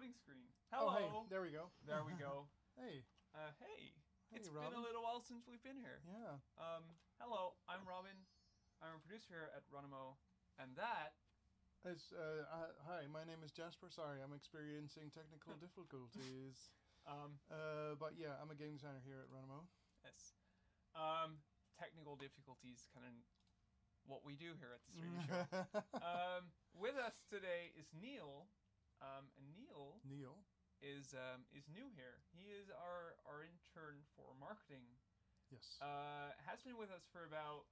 loading screen. Hello. Oh, hey, there we go. There we go. Hey. Hey. It's Robin. been a little while since we've been here. Yeah. Hello, I'm Robin. I'm a producer here at Ronimo, and that It's, hi, my name is Jasper. Sorry, I'm experiencing technical difficulties. But yeah, I'm a game designer here at Ronimo. Yes. Technical difficulties, kind of what we do here at the Streamisho. With us today is Neil. And Neil is new here. He is our intern for marketing. Yes. Has been with us for about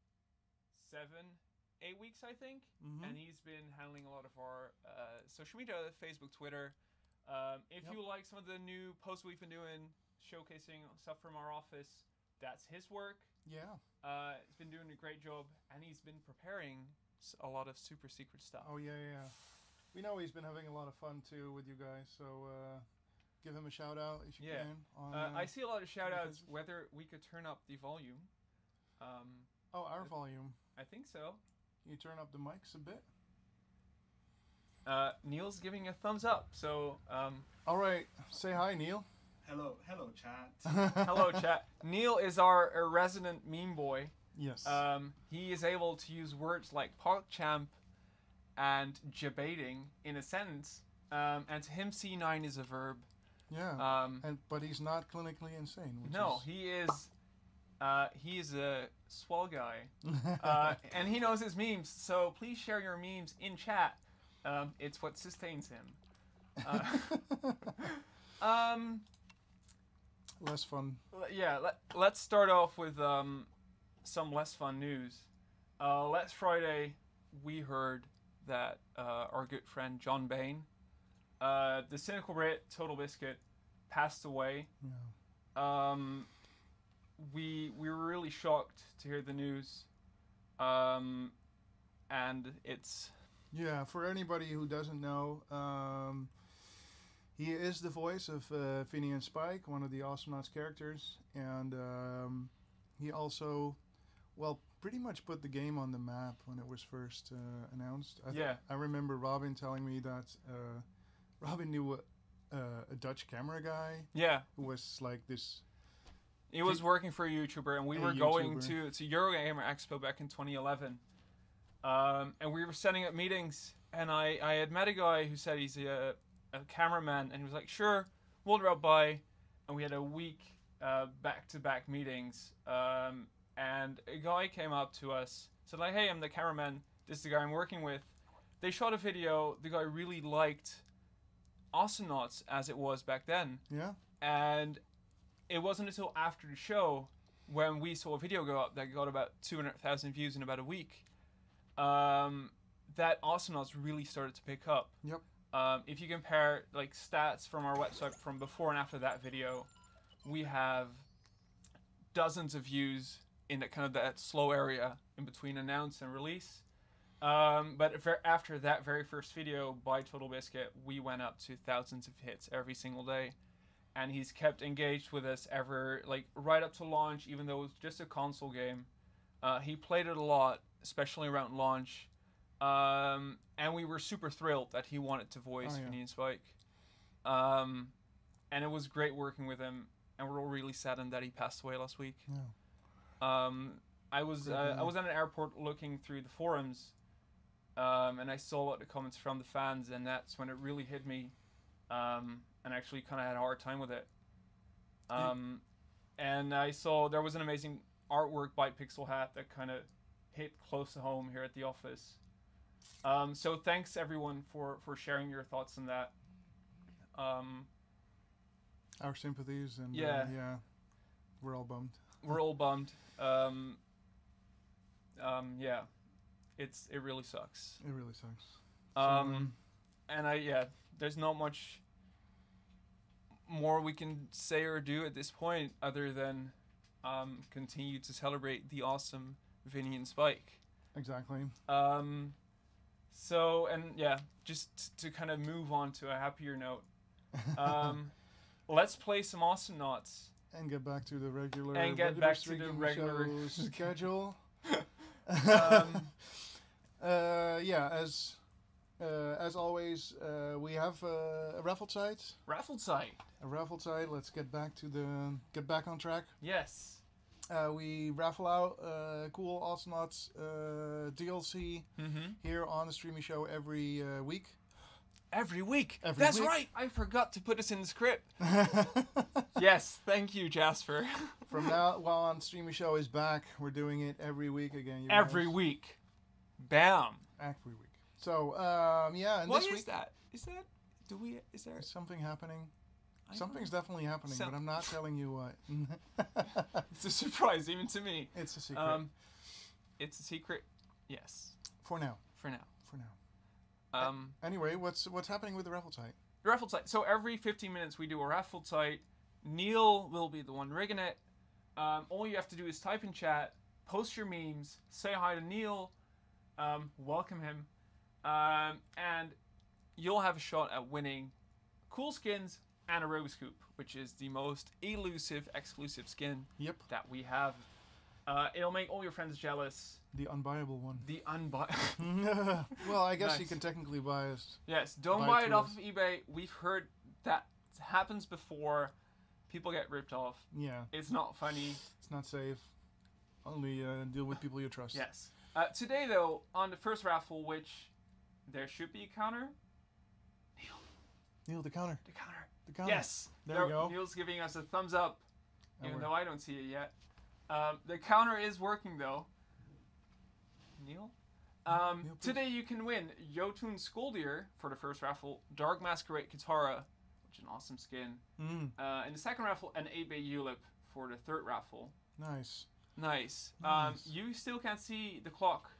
7-8 weeks, I think. Mm-hmm. And he's been handling a lot of our social media, Facebook, Twitter. If you like some of the new posts we've been doing, showcasing stuff from our office, that's his work. Yeah. He's been doing a great job, and he's been preparing a lot of super secret stuff. Oh, yeah. We know he's been having a lot of fun, too, with you guys, so give him a shout-out if you can. On, I see a lot of shout-outs whether we could turn up the volume. Our volume. I think so. Can you turn up the mics a bit? Neil's giving a thumbs up, so... All right, say hi, Neil. Hello, chat. Hello, chat. Neil is our resident meme boy. Yes. He is able to use words like PogChamp and debating in a sentence, and to him C9 is a verb. Yeah. But he's not clinically insane. No, he is a swell guy, and he knows his memes. So please share your memes in chat. It's what sustains him. Less fun. Yeah, let's start off with some less fun news. Last Friday, we heard that our good friend John Bain, the cynical Brit, TotalBiscuit, passed away. Yeah. We were really shocked to hear the news, and it's... Yeah, for anybody who doesn't know, he is the voice of Vinny and Spike, one of the Awesomenauts characters, and he also, pretty much put the game on the map when it was first announced. I remember Robin telling me that Robin knew a Dutch camera guy. Yeah. Who was like this... He was working for a YouTuber, and we were going to Eurogamer Expo back in 2011. And we were setting up meetings, and I had met a guy who said he's a cameraman, and he was like, sure, we'll drop by. And we had a week back-to-back meetings. And a guy came up to us, said like, hey, I'm the cameraman, this is the guy I'm working with. They shot a video, the guy really liked Awesomenauts as it was back then. Yeah. And it wasn't until after the show when we saw a video go up that got about 200,000 views in about a week that Awesomenauts really started to pick up. Yep. If you compare like stats from our website from before and after that video, we have dozens of views in that kind of that slow area in between announce and release. But after that very first video by TotalBiscuit, we went up to thousands of hits every single day. And he's kept engaged with us right up to launch, even though it was just a console game. He played it a lot, especially around launch. And we were super thrilled that he wanted to voice Vinny and Spike. And it was great working with him. And we're all really saddened that he passed away last week. Yeah. I was at an airport looking through the forums, and I saw a lot of comments from the fans, and that's when it really hit me. And actually kind of had a hard time with it. And I saw there was an amazing artwork by Pixel Hat that kind of hit close to home here at the office. So thanks everyone for sharing your thoughts on that. Our sympathies and we're all bummed. We're all bummed. Yeah, it really sucks. It really sucks. And there's not much more we can say or do at this point other than continue to celebrate the awesome Vinny and Spike. Exactly. Just to kind of move on to a happier note, let's play some Awesomenauts. And get back to the regular schedule. As As always, we have a raffle site. Raffle site. A raffle site. Let's get back on track. Yes. We raffle out cool Astronauts DLC here on the Streamisho every week. Every week. That's right. I forgot to put this in the script. Yes. Thank you, Jasper. From now on, Streamisho is back. We're doing it every week again. Every week. Bam. Every week. So, yeah. And What this is week, that? Is there is something happening? I Something's don't know. definitely happening, but I'm not telling you what. It's a surprise even to me. It's a secret. It's a secret. Yes. For now. For now. For now. Anyway, what's happening with the raffle site? Raffle site. So every 15 minutes we do a raffle site. Neil will be the one rigging it. All you have to do is type in chat, post your memes, say hi to Neil, welcome him, and you'll have a shot at winning cool skins and a Roboscoop, which is the most elusive, exclusive skin that we have. It'll make all your friends jealous. The unbuyable one. The unbuyable. Well, I guess Nice. you can technically buy it. Yes, don't buy it off of eBay. We've heard that happens before. People get ripped off. Yeah. It's not funny. It's not safe. Only deal with people you trust. Yes. Today, though, on the first raffle, which there should be a counter. Neil, the counter. The counter. The counter. Yes. There we go. Neil's giving us a thumbs up, And even we're- though I don't see it yet. The counter is working, though. Neil? Neil, please. Today you can win Jotun Skoldir for the first raffle, Dark Masquerade Katara, which is an awesome skin. In the second raffle, an 8-bay Ulip for the third raffle. Nice. Nice. Nice. You still can't see the clock,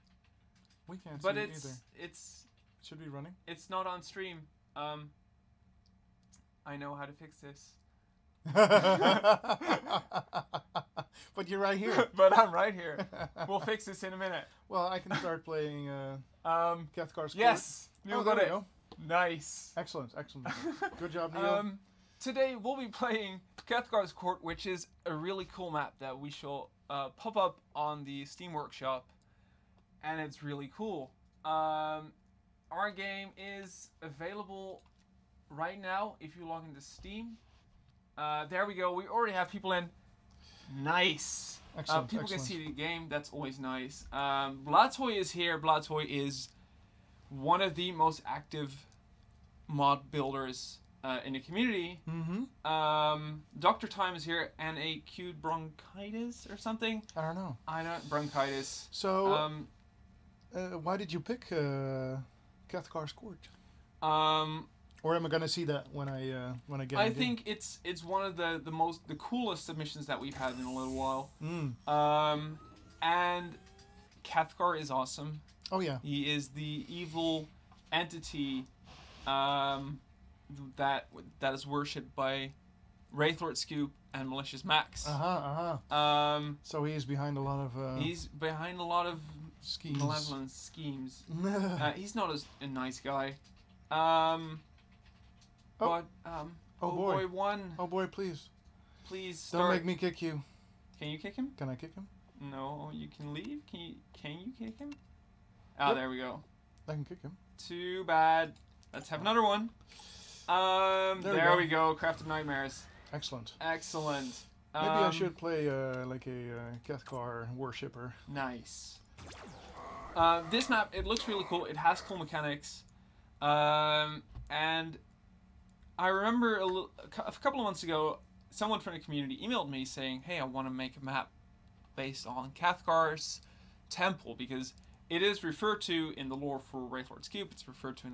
We can't but see it it's either. it's Should be running. it's not on stream. I know how to fix this. But you're right here. But I'm right here. We'll fix this in a minute. Well, I can start playing Cathcar's Yes. Neil Neil got got it. it. Nice. Excellent, excellent. Good job, Neil. Today we'll be playing Cathcar's Court, which is a really cool map that we shall pop up on the Steam Workshop, and it's really cool. Our game is available right now if you log into Steam. There we go. We already have people in. Nice. Excellent, People excellent. can see the game. That's always nice. Bladtoy is here. Bladtoy is one of the most active mod builders in the community. Dr. Time is here, and a cute bronchitis or something. I don't know. I don't bronchitis. So, why did you pick Cathcar's Court? Or am I gonna see that when I get? I in the game? think it's one of the coolest submissions that we've had in a little while. And Cathcar is awesome. Oh yeah. He is the evil entity that is worshipped by Wraithlord Scoop and Malicious Max. So he is behind a lot of. He's behind a lot of schemes. malevolent schemes. He's not a nice guy. But Oh boy. one. Oh boy, please. Please start. Don't make me kick you. Can you kick him? Can I kick him? No, you can leave. Can you kick him? Ah, Yep. there we go. I can kick him. Too bad. Let's have another one. There we go. Craft of Nightmares. Excellent. Excellent. Maybe I should play like a Cathcar worshipper. Nice. This map, it looks really cool. It has cool mechanics. And I remember a couple of months ago, someone from the community emailed me saying, hey, I want to make a map based on Cathcar's temple, because it is referred to in the lore for Wraithlord Scoop. It's referred to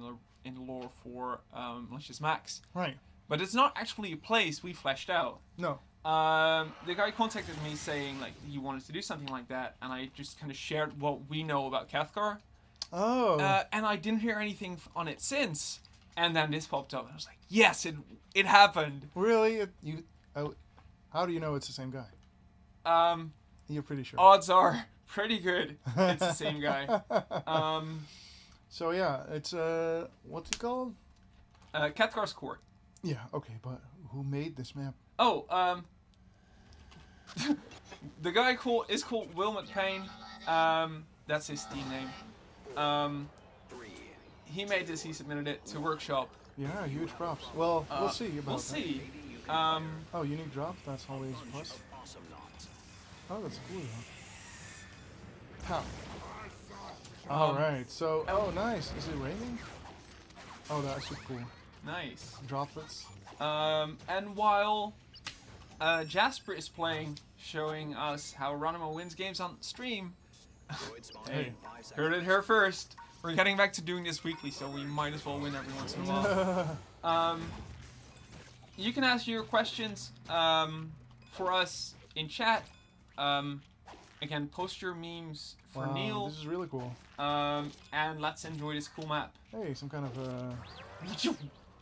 in the lore for Malicious Max. Right. But it's not actually a place we fleshed out. No. The guy contacted me saying like he wanted to do something like that, and I just kind of shared what we know about Cathcar. Oh. And I didn't hear anything on it since. And then this popped up, and I was like, yes, it happened. Really? How do you know it's the same guy? You're pretty sure. Odds are pretty good it's the same guy. So yeah, it's what's it called? Cathcar's Court. Yeah. Okay, but who made this map? Oh, the guy is called Will McPain. That's his Steam name. he made this. He submitted it to workshop. Yeah, huge props. Well, we'll see about We'll that. see. Oh, unique drop. That's always a plus. Oh, that's cool. Huh. All right. So, oh, nice. Is it raining? Oh, that's super cool. Nice. Droplets. And while Jasper is playing, showing us how Ronimo wins games on stream. Hey, heard it here first. We're getting back to doing this weekly, so we might as well win every once in a while. You can ask your questions for us in chat. Again, post your memes for Wow, Neil. this is really cool. And let's enjoy this cool map. Hey, some kind of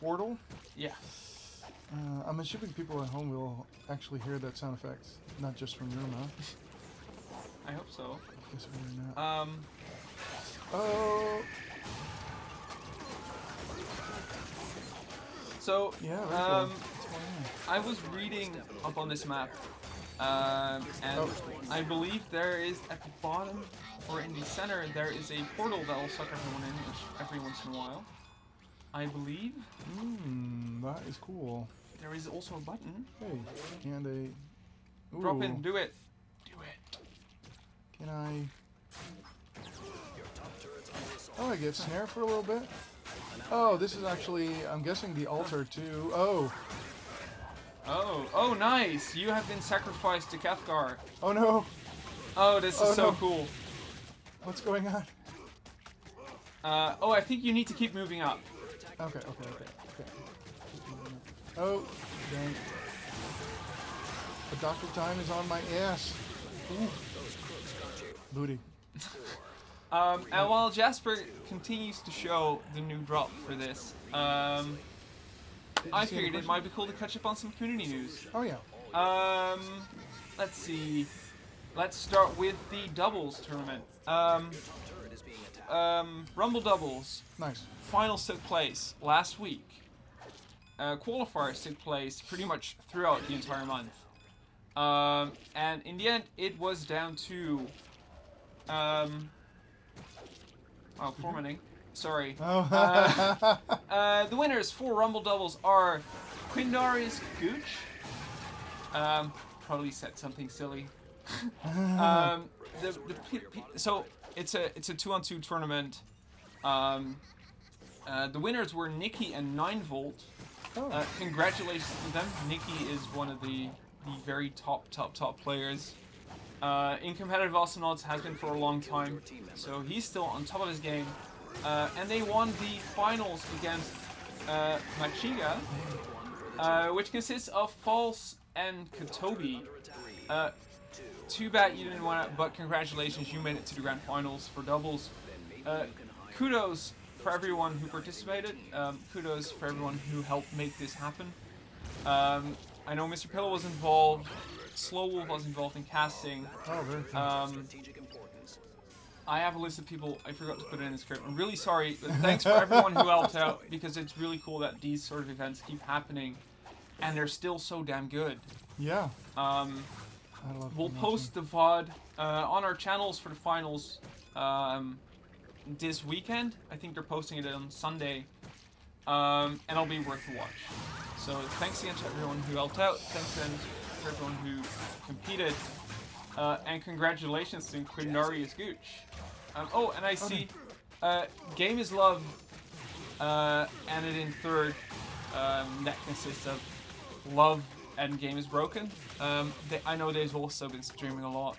portal. Yeah. I'm assuming people at home will actually hear that sound effect, not just from your mouth. I hope so. Guess we're not. Oh. So, Yeah, very cool. I was reading up on this map, and I believe there is at the bottom or in the center there is a portal that will suck everyone in every once in a while. I believe. That is cool. There is also a button. Hey, and a... Ooh. Drop in, do it. Do it. Can I... Oh, I get snare for a little bit. Oh, this is actually, I'm guessing the altar too. Oh. Oh, nice. You have been sacrificed to Cathgar. Oh no. Oh, this is so no. cool. What's going on? I think you need to keep moving up. Okay. Oh, dang. The doctor time is on my ass. Ooh. Booty. And while Jasper continues to show the new drop for this, I figured it might be cool to catch up on some community news. Oh yeah. Let's see. Let's start with the doubles tournament. Rumble doubles. Nice. Finals took place last week. Qualifiers took place pretty much throughout the entire month. And in the end, it was down to... formatting. Sorry. Oh. The winners for Rumble doubles are Quindarius Gooch. Probably said something silly. So it's a 2-on-2 tournament. The winners were Nikki and 9V. Oh. Congratulations to them. Nikki is one of the very top players. In competitive Astronauts has been for a long time, so he's still on top of his game. And they won the finals against Machiga, which consists of False and Katobi. Too bad you didn't win it, but congratulations, you made it to the grand finals for doubles. Kudos for everyone who participated. Kudos for everyone who helped make this happen. I know Mr. Pillow was involved. Slow Wolf was involved in casting. Oh, very cool. I have a list of people. I forgot to put it in the script. I'm really sorry, but thanks for everyone who helped out, because it's really cool that these sort of events keep happening, and they're still so damn good. Yeah. We'll post the VOD on our channels for the finals this weekend. I think they're posting it on Sunday, and it'll be worth a watch. So thanks again to everyone who helped out. Thanks again to everyone who competed. And congratulations to Quindarius Gooch. And I see Game is Love ended in third. That consists of Love and Game is Broken. I know they've also been streaming a lot,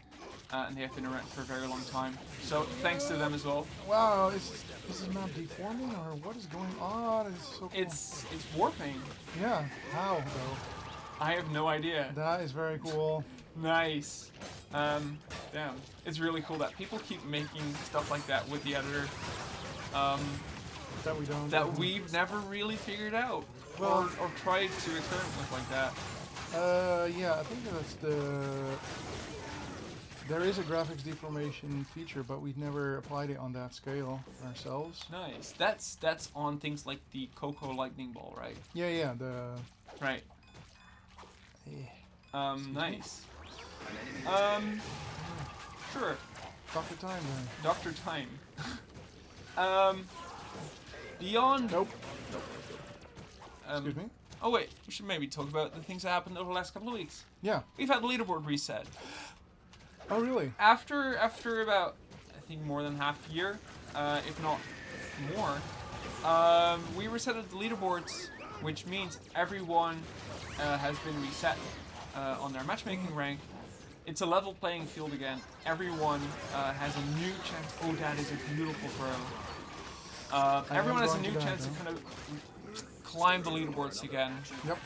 and they have been around for a very long time. So thanks to them as well. Wow, is it not deforming, or what is going on? It's so cool. It's warping. Yeah, how though? I have no idea. That is very cool. Nice. Damn. It's really cool that people keep making stuff like that with the editor. That we don't. That we've never really figured out. Well, or tried to experiment with like that. Yeah, I think that's there is a graphics deformation feature, but we've never applied it on that scale ourselves. Nice. That's on things like the Coco Lightning Ball, right? Yeah, Right. Yeah. Nice. Sure. Dr. Time then. Dr. Time. Beyond. Nope. Excuse me. Oh wait, we should maybe talk about the things that happened over the last couple of weeks. Yeah. We've had the leaderboard reset. Oh really? After about, I think, more than half a year, if not more, we resetted the leaderboards, which means everyone has been reset on their matchmaking rank. It's a level playing field again. Everyone has a new chance. Oh, that is a beautiful throw. Everyone has a new chance to kind of climb the leaderboards again. Yep.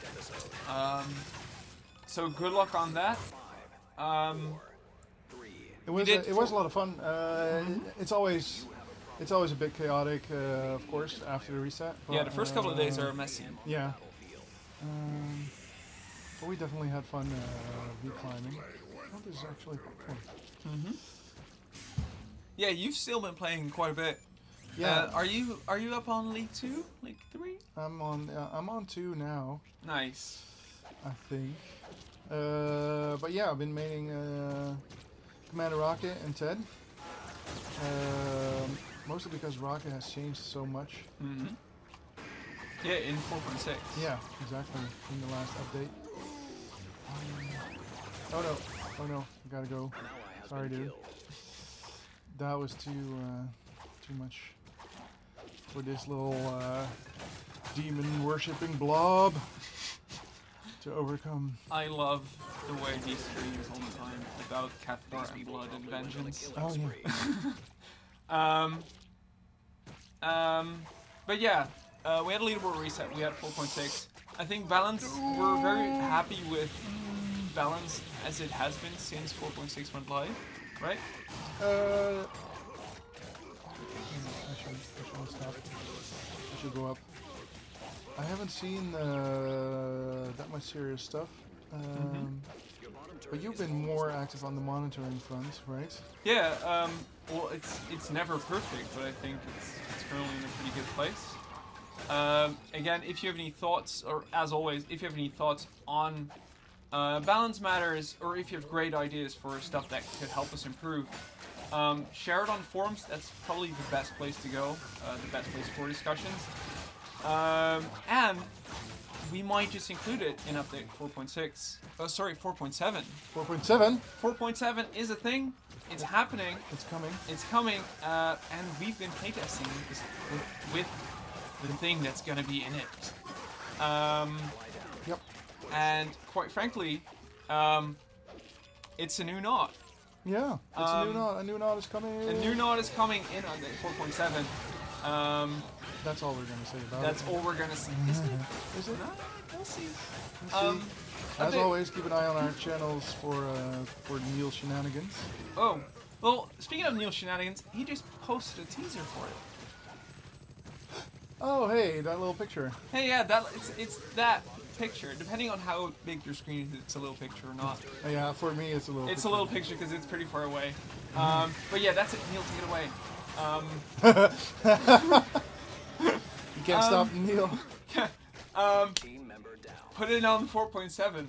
So good luck on that. It was a lot of fun. It's always a bit chaotic, of course, after the reset. But, yeah, the first couple of days are messy. Yeah. But we definitely had fun climbing. Oh, this is actually fun. Yeah, you've still been playing quite a bit. Yeah. Are you up on League 2? League 3? I'm on 2 now, Nice. I think. But yeah, I've been maining Commander Rocket and Ted. Mostly because Rocket has changed so much. Yeah, in 4.6. Yeah, exactly. In the last update. Oh no, I gotta go. Sorry, dude. That was too much for this little demon worshipping blob to overcome. I love the way he streams all the time about Cathar and blood and vengeance. Oh yeah. But yeah, we had a leaderboard reset. We had 4.6. I think balance. We're very happy with balance as it has been since 4.6 went live, right? I should stop. I should go up. I haven't seen that much serious stuff. But you've been more active on the monitoring front, right? Yeah. Well, it's never perfect, but I think it's currently in a pretty good place. Again, if you have any thoughts, or as always, if you have any thoughts on balance matters, or if you have great ideas for stuff that could help us improve, share it on forums. That's probably the best place to go, the best place for discussions. And we might just include it in update 4.6. Oh, sorry, 4.7. 4.7? 4.7 is a thing. It's happening. It's coming. It's coming. And we've been playtesting this with the thing that's going to be in it. Yep. And quite frankly, it's a new knot. Yeah, it's a new knot. A new knot is coming. A new knot is coming in update 4.7. That's all we're gonna say about That's it. all we're gonna see. Is it? Is it? We'll see. As always, keep an eye on our channels for Neil shenanigans. Oh, well, speaking of Neil shenanigans, he just posted a teaser for it. Oh, hey, that little picture. Hey, yeah, it's that picture. Depending on how big your screen is, it's a little picture or not. Yeah, for me, it's a little. It's a little picture because it's pretty far away. But yeah, that's it. Neil, take it away. You can't stop Neil. Put it on 4.7.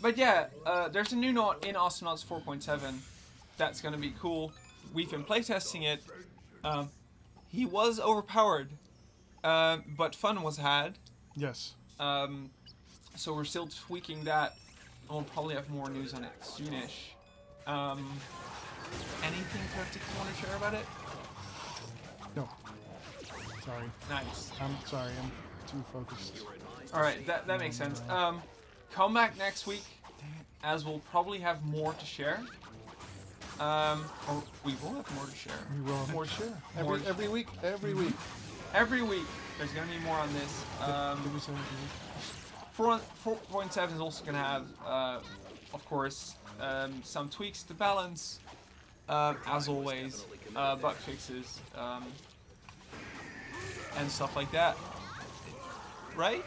But yeah, there's a new knot in Astronauts 4.7 that's gonna be cool. We've been playtesting it. He was overpowered, but fun was had. Yes. So we're still tweaking that. We'll probably have more news on it soonish. Anything practical you want to share about it? No. Sorry. Nice. I'm sorry. I'm too focused. All right, that makes sense. Come back next week, as we'll probably have more to share. Or we will have more to share. We will have more to share. More Every week. Every week. Every week, there's gonna be more on this. Did we say every week? 4.7 is also gonna have, of course, some tweaks to balance. As always, bug fixes, and stuff like that. Right?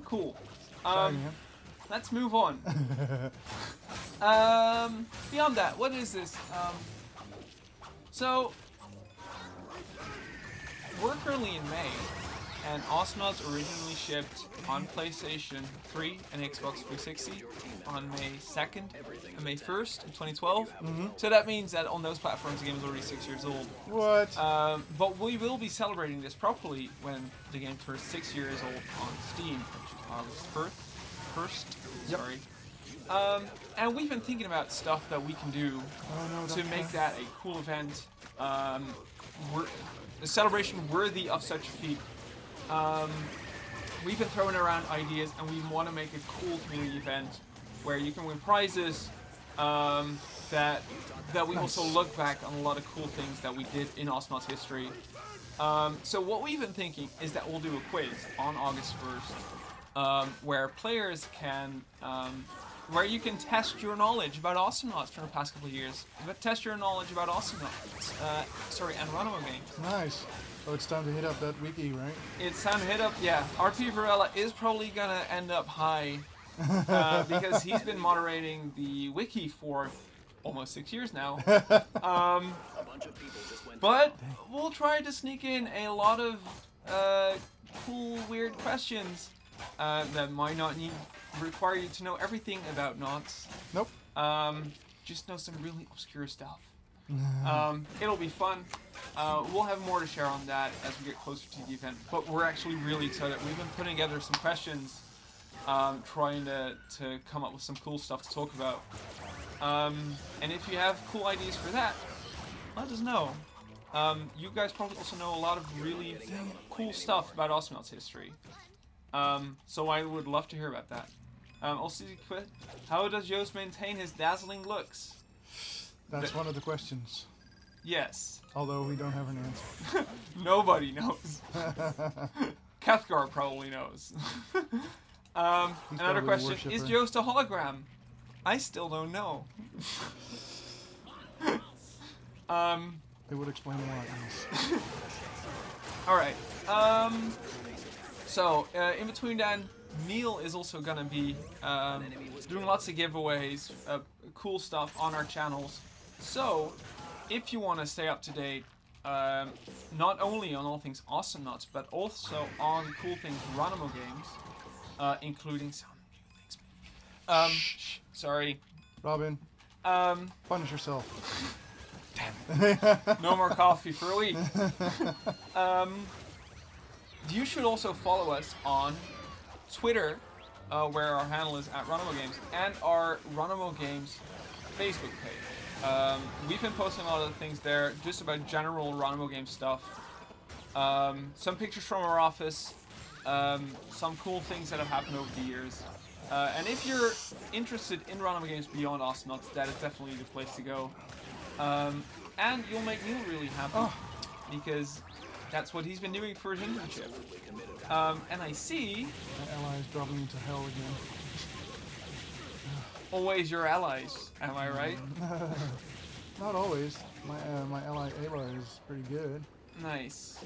Cool. Sorry, man. Let's move on. Beyond that, what is this? So, we're currently in May, and Osmonauts originally shipped on PlayStation 3 and Xbox 360 on May 2nd and May 1st in 2012. So that means that on those platforms the game is already 6 years old. What? But we will be celebrating this properly when the game turns 6 years old on Steam, which is August 1st. Yep. Sorry. And we've been thinking about stuff that we can do to make that a cool event, a celebration worthy of such a feat. We've been throwing around ideas, and we want to make a cool community event where you can win prizes. That we also look back on a lot of cool things that we did in Osmonauts history. So what we've been thinking is that we'll do a quiz on August 1st, where players can, where you can test your knowledge about Osmonauts from the past couple of years. But test your knowledge about Osmonauts, and Ronimo games. Nice. Oh, it's time to hit up that wiki, right? It's time to hit up, yeah. RP Varela is probably gonna end up high, because he's been moderating the wiki for almost 6 years now. But we'll try to sneak in a lot of cool, weird questions that might not require you to know everything about knots. Nope. Just know some really obscure stuff. It'll be fun. We'll have more to share on that as we get closer to the event. But we're actually really excited. We've been putting together some questions, trying to come up with some cool stuff to talk about. And if you have cool ideas for that, let us know. You guys probably also know a lot of really cool stuff about Osmonauts history. So I would love to hear about that. Also, how does Joost maintain his dazzling looks? That's one of the questions. Yes. Although we don't have an answer. Nobody knows. Cathgar probably knows. Another question, is Joost a hologram? I still don't know. It would explain a lot, yes. Alright. So, in between then, Neil is also gonna be doing lots of giveaways, cool stuff on our channels. So, if you want to stay up to date, not only on all things Osmonauts, but also on cool things Ronimo games, including some new things. Sorry. Robin, punish yourself. Damn it. No more coffee for a week. You should also follow us on Twitter, where our handle is @RonimoGames, and our Ronimo Games Facebook page. We've been posting a lot of things there, just about general Ronimo Games stuff. Some pictures from our office, some cool things that have happened over the years. And if you're interested in Ronimo Games beyond Osmonauts, that is definitely the place to go. And you'll make Neil really happy, because that's what he's been doing for his internship. And I see... My ally is dropping into hell again. Always your allies, am I right? Not always. My ally Ava is pretty good. Nice.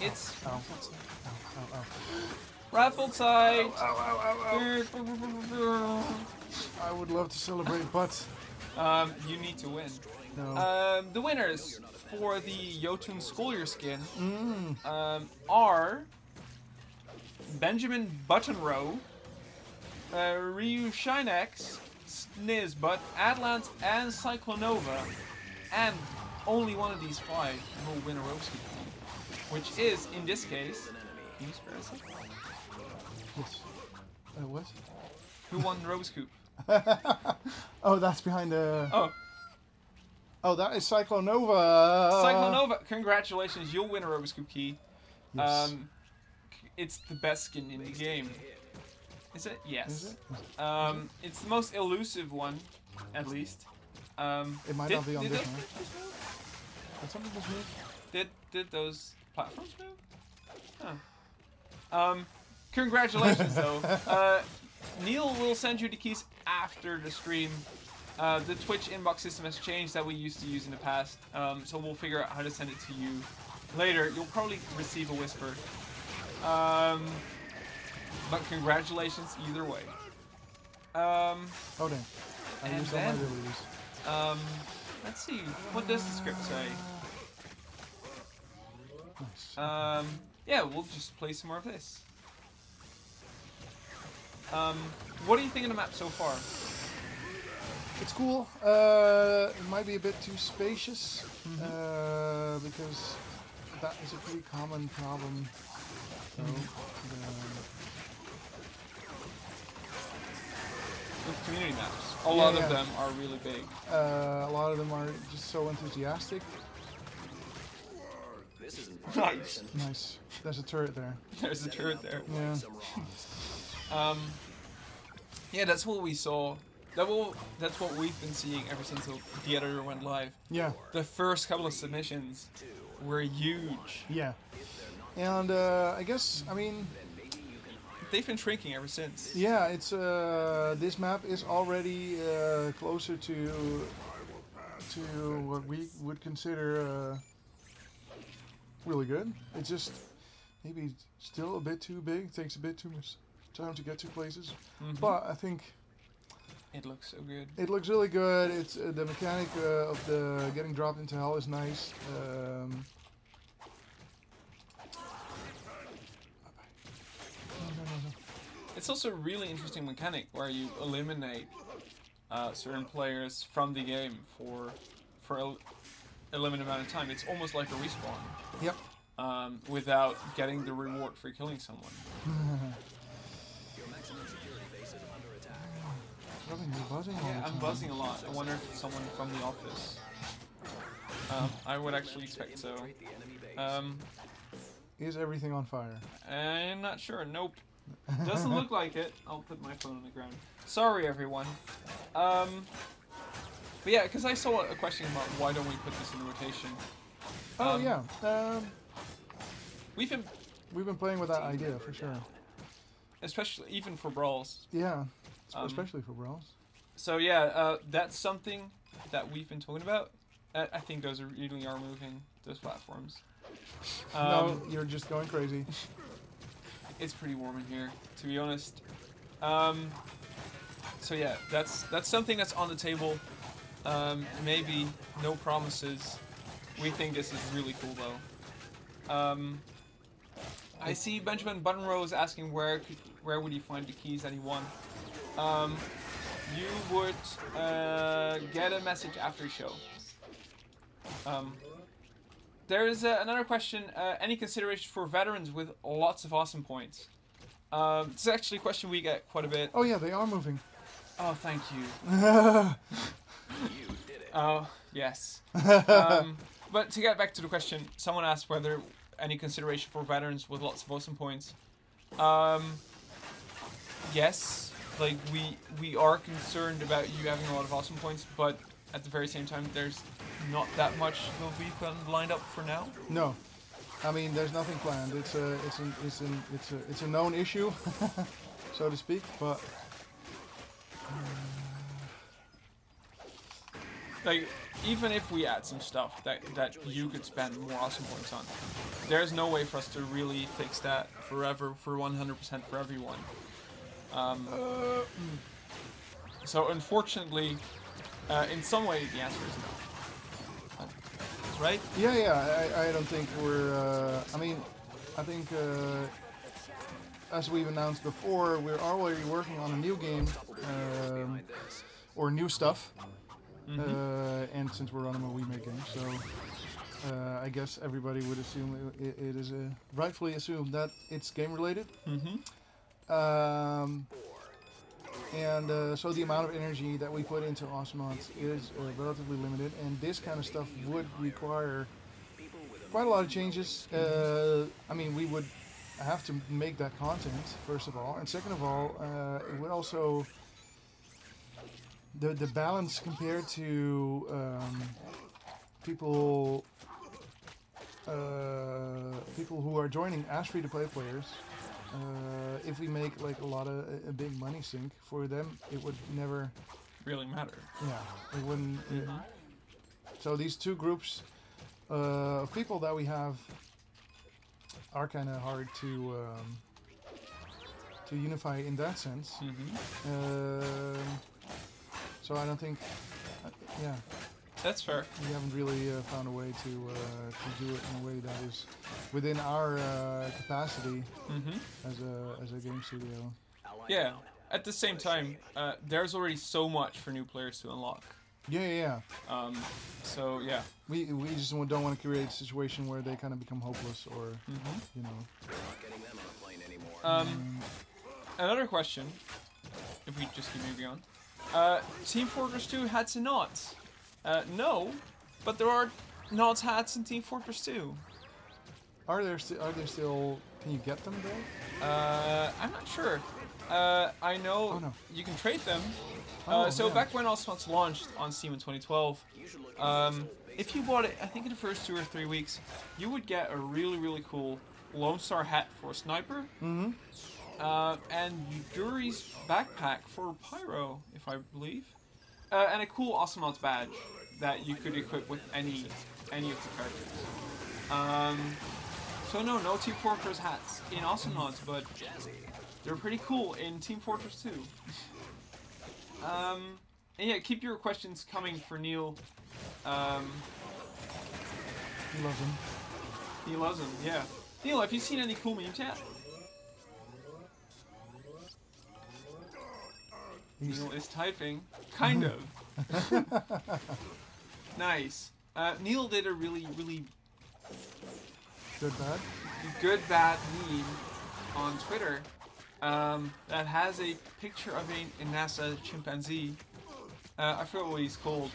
It's raffle time. I would love to celebrate, but you need to win. no. The winners for the Jotun Schoolyar skin are Benjamin Buttonrow, Ryu Shinex, Snizbut, Atlants, and Cyclonova, and only one of these 5 will win a Rose Scoop, which is, in this case, can you spare a second? Yes. What? Who won the Rose Scoop? Oh, that's behind the... Oh. Oh, that is Cyclonova! Cyclonova, congratulations, you'll win a Rose Scoop key. Yes. It's the best skin in the game. Is it? Yes. Is it? It's the most elusive one, at least. It might not be on this one. Did something just move? Did those platforms move? Oh. Congratulations, though. Neil will send you the keys after the stream. The Twitch inbox system has changed that we used to use in the past, so we'll figure out how to send it to you later. You'll probably receive a whisper. But congratulations either way. Oh damn. I and used all my then, abilities. let's see, what does the script say? Nice. Yeah, we'll just play some more of this. What do you think of the map so far? It's cool. It might be a bit too spacious because that is a pretty common problem. So, With community maps, a lot of them are really big. a lot of them are just so enthusiastic. Nice. Nice. There's a turret there. There's a turret there. Yeah. Yeah, that's what we saw. That's what we've been seeing ever since the editor went live. Yeah. The first couple of submissions were huge. Yeah. And I guess, I mean, they've been shrinking ever since. yeah, it's this map is already closer to what we would consider really good. It's just maybe still a bit too big. It takes a bit too much time to get to places. But I think it looks so good. it looks really good. It's the mechanic of the getting dropped into hell is nice. It's also a really interesting mechanic where you eliminate certain players from the game for a limited amount of time. It's almost like a respawn. Yep. Without getting the reward for killing someone. Buzzing all the Yeah, I'm time. buzzing a lot. I wonder if it's someone from the office. I would actually expect so. Is everything on fire? I'm not sure. Nope. Doesn't look like it. I'll put my phone on the ground. Sorry, everyone. But yeah, because I saw a question about why don't we put this in the rotation. Oh yeah. We've We've been playing with that idea for sure. especially even for brawls. Yeah. Especially for brawls. So yeah, that's something that we've been talking about. I think those really are moving, those platforms. No, you're just going crazy. It's pretty warm in here, to be honest. So yeah, that's something that's on the table. Maybe no promises. We think this is really cool though. I see Benjamin Buttonrose asking where would he find the keys that he won. You would get a message after the show. There's another question. Any consideration for veterans with lots of awesome points? This is actually a question we get quite a bit. Oh yeah, they are moving. Oh, thank you. Oh, yes. But to get back to the question, someone asked whether any consideration for veterans with lots of awesome points. Yes, like we are concerned about you having a lot of awesome points, but at the very same time, there's not that much will be lined up for now. No, I mean there's nothing planned. It's a known issue, so to speak. But like even if we add some stuff that you could spend more awesome points on, there's no way for us to really fix that forever for 100% for everyone. So unfortunately, in some way the answer is no. Right? yeah, I don't think we're. I mean, I think as we've announced before, we're already working on a new game or new stuff. And since we're Ronimo, we make games, so I guess everybody would assume it is rightfully assumed that it's game related. So the amount of energy that we put into Awesomons is relatively limited, and this kind of stuff would require quite a lot of changes. I mean, we would have to make that content, first of all, and second of all, it would also... The balance compared to people who are joining as free-to-play players, if we make like a big money sink for them, it would never really matter. Yeah, it wouldn't. So these two groups of people that we have are kind of hard to unify in that sense. So I don't think, yeah. That's fair. We haven't really found a way to do it in a way that is within our capacity as a game studio. Yeah. At the same time, there's already so much for new players to unlock. Yeah. So yeah. We just don't want to create a situation where they kind of become hopeless or you know. Another question, if we just keep moving on. Team Fortress 2 hats and nods. No, but there are nods hats in Team Fortress 2. Are there still? Can you get them though? I'm not sure. I know you can trade them. So back when Osmots launched on Steam in 2012, if you bought it, I think in the first 2 or 3 weeks, you would get a really cool Lone Star hat for Sniper, and Yuri's backpack for Pyro, if I believe, and a cool Osmots badge that you could equip with any of the characters. So no Team Fortress hats in Osmots, but they're pretty cool in Team Fortress 2. And yeah, keep your questions coming for Neil. He loves him. He loves him, yeah. Neil, have you seen any cool memes yet? Neil is typing. Kind of. Nice. Neil did a really good bad meme on Twitter that has a picture of a NASA chimpanzee. I forgot what he's called.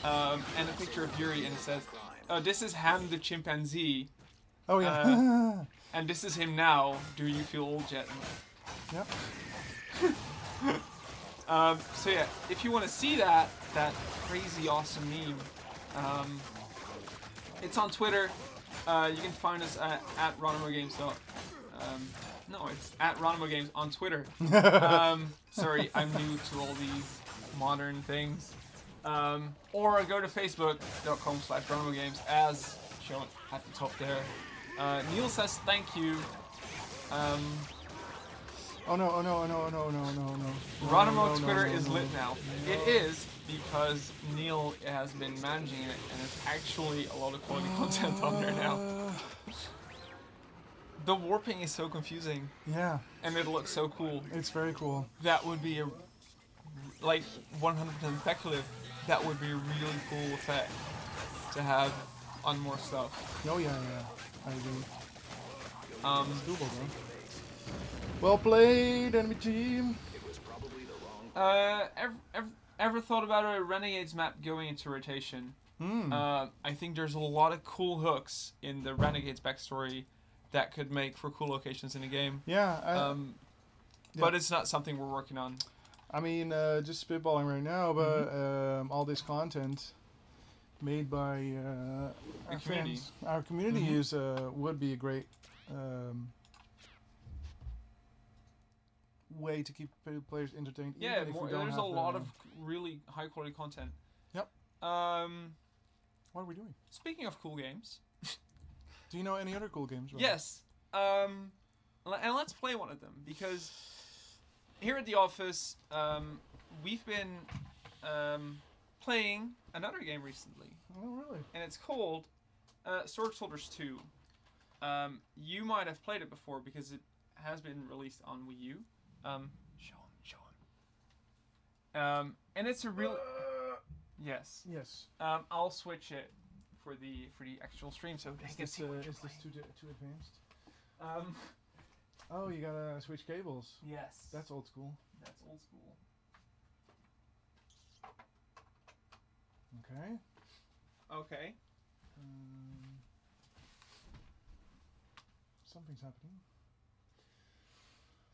And a picture of Yuri, and it says, "Oh, this is Ham the chimpanzee. Oh yeah. And this is him now. Do you feel old yet?" Yep. So yeah, if you want to see that crazy awesome meme, it's on Twitter. You can find us at Ronimo Games. No, it's at Ronimo Games on Twitter. Sorry, I'm new to all these modern things. Or go to facebook.com/Ronimo Games as shown at the top there. Neil says thank you. Oh no. Ronimo Twitter is lit now. It is because Neil has been managing it, and it's actually a lot of quality content on there now. The warping is so confusing. Yeah. And it looks so cool. It's very cool. That would be a, like, 100% speculative. That would be a really cool effect to have on more stuff. Oh yeah. I agree. It's doable though. Well played, enemy team. Ever thought about a Renegades map going into rotation? I think there's a lot of cool hooks in the Renegades backstory that could make for cool locations in the game. Yeah. But it's not something we're working on. I mean, just spitballing right now, but all this content made by our community. fans, our community is would be a great way to keep players entertained. Yeah, even if we don't there's have a lot of really high quality content. Yep. What are we doing? Speaking of cool games. Do you know any other cool games? Right? Yes. And let's play one of them, because here at the office, we've been playing another game recently. Oh, really? And it's called Sword Soldiers 2. You might have played it before because it has been released on Wii U. Show him. And it's a real... Yes. Yes. I'll switch it for the actual stream, so is this too advanced? Oh, you gotta switch cables. Yes. That's old school. That's old school. Okay. Okay. Something's happening.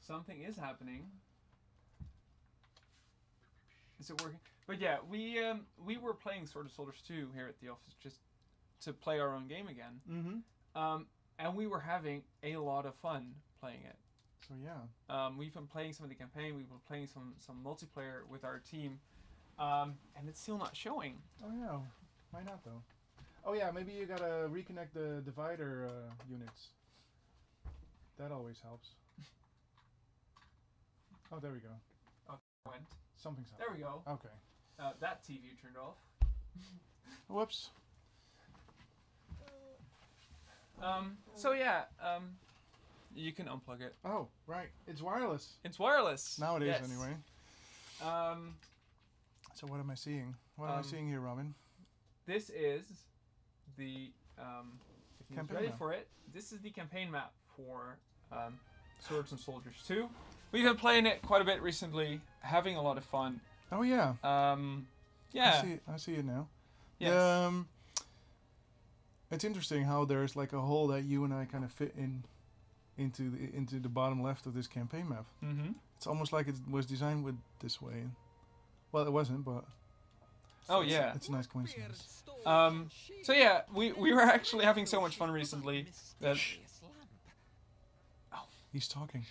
Something is happening. Is it working? But yeah, we were playing Sword of Soldiers 2 here at the office just to play our own game again. And we were having a lot of fun playing it. So yeah. We've been playing some of the campaign. We've been playing some multiplayer with our team, and it's still not showing. Oh yeah, why not though? Oh yeah, maybe you gotta reconnect the divider units. That always helps. Oh, there we go. Oh, went. Something's happening. There we go. Okay. That TV turned off. Whoops. So yeah, you can unplug it. Oh, right. It's wireless. It's wireless. Nowadays, yes. anyway. So what am I seeing? What am I seeing here, Robin? This is the if you're ready map. for it. This is the campaign map for Swords and Soldiers 2. We've been playing it quite a bit recently, having a lot of fun. Oh yeah. Yeah. I see it now. Yes. It's interesting how there's like a hole that you and I kind of fit into the bottom left of this campaign map. Mm-hmm. It's almost like it was designed with this way. Well, it wasn't, but Oh yeah. it's a nice coincidence. So yeah, we were actually having so much fun recently that He's talking.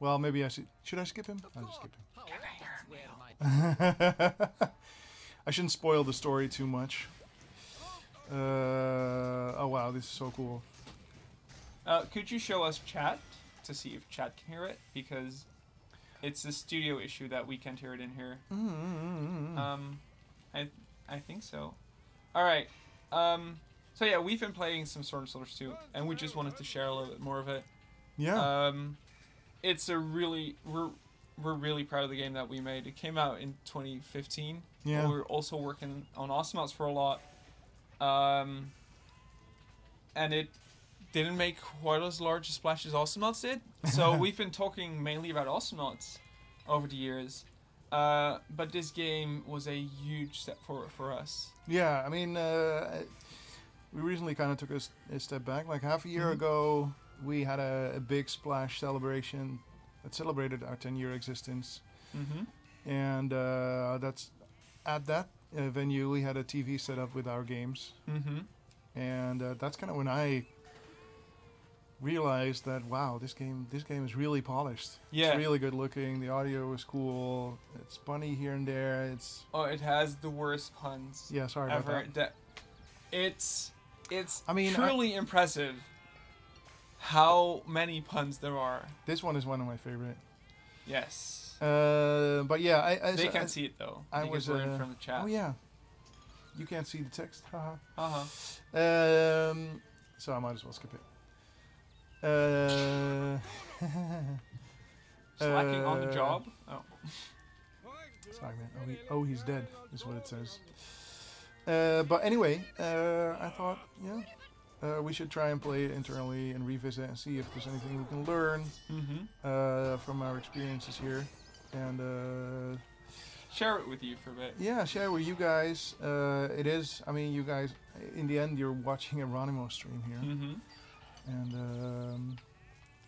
Well, maybe I should I skip him? I'll just skip him. I shouldn't spoil the story too much. Oh wow, this is so cool. could you show us chat to see if chat can hear it? Because it's a studio issue that we can't hear it in here. I think so. All right. So yeah, we've been playing some Sword and Soldiers 2, and we just wanted to share a little bit more of it. Yeah. It's a really we're really proud of the game that we made. It came out in 2015. Yeah. We were also working on Awesomauts for a lot. And it didn't make quite as large a splash as Awesomauts did. So we've been talking mainly about Awesomauts over the years. But this game was a huge step forward for us. Yeah, I mean, we recently kind of took a step back. Like half a year ago, we had a big splash celebration that celebrated our 10-year existence. Mm-hmm. And that's at that venue, we had a TV set up with our games. Mm-hmm. And that's kind of when I realized that, wow, this game is really polished. Yeah. It's really good looking. The audio is cool. It's funny here and there. It's it has the worst puns yeah. Sorry ever. about that. It's I mean, truly impressive how many puns there are. This one is one of my favorite. Yes. But yeah, They can't see it though. I because was we're in from the chat. Oh yeah. You can't see the text. Haha. Uh-huh. So I might as well skip it. Slacking on the job? Oh. Sorry, man. He's dead, is what it says. But anyway, I thought, we should try and play it internally and revisit and see if there's anything we can learn from our experiences here. And share it with you for a bit. yeah, share with you guys. It is, I mean, you guys, in the end, you're watching a Ronimo stream here. Mm-hmm. And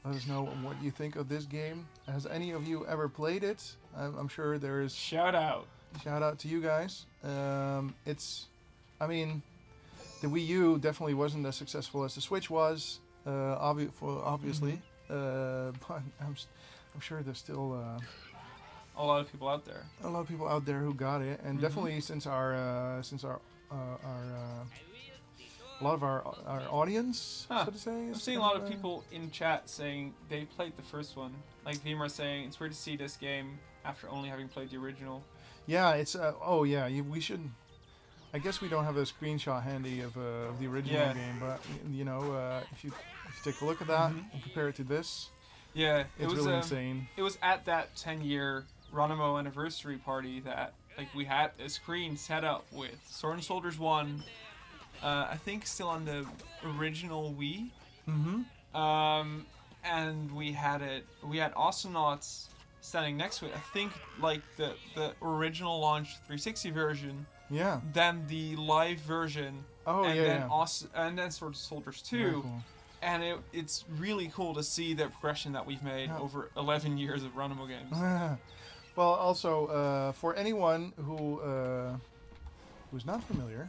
let us know what you think of this game. Has any of you ever played it? I'm sure there is. Shout out. Shout out to you guys. I mean, the Wii U definitely wasn't as successful as the Switch was, obviously. But I'm sure there's still A lot of people out there. a lot of people out there who got it, and definitely since our a lot of our audience, so to say. I'm seeing a lot of people in chat saying they played the first one. Like Vimar saying it's weird to see this game after only having played the original. Yeah, it's we should. I guess we don't have a screenshot handy of the original game, but if you take a look at that and compare it to this, Yeah, it's really insane. It was at that 10-year Ronimo anniversary party that we had a screen set up with Sword and Soldiers 1. I think still on the original Wii. And we had Awesomauts standing next to it. I think the original launch 360 version. Yeah. Then the live version. Oh and yeah. Then and then Sword and Soldiers 2. Very cool. And it's really cool to see the progression that we've made over 11 years of Ronimo games. Well, also for anyone who's not familiar.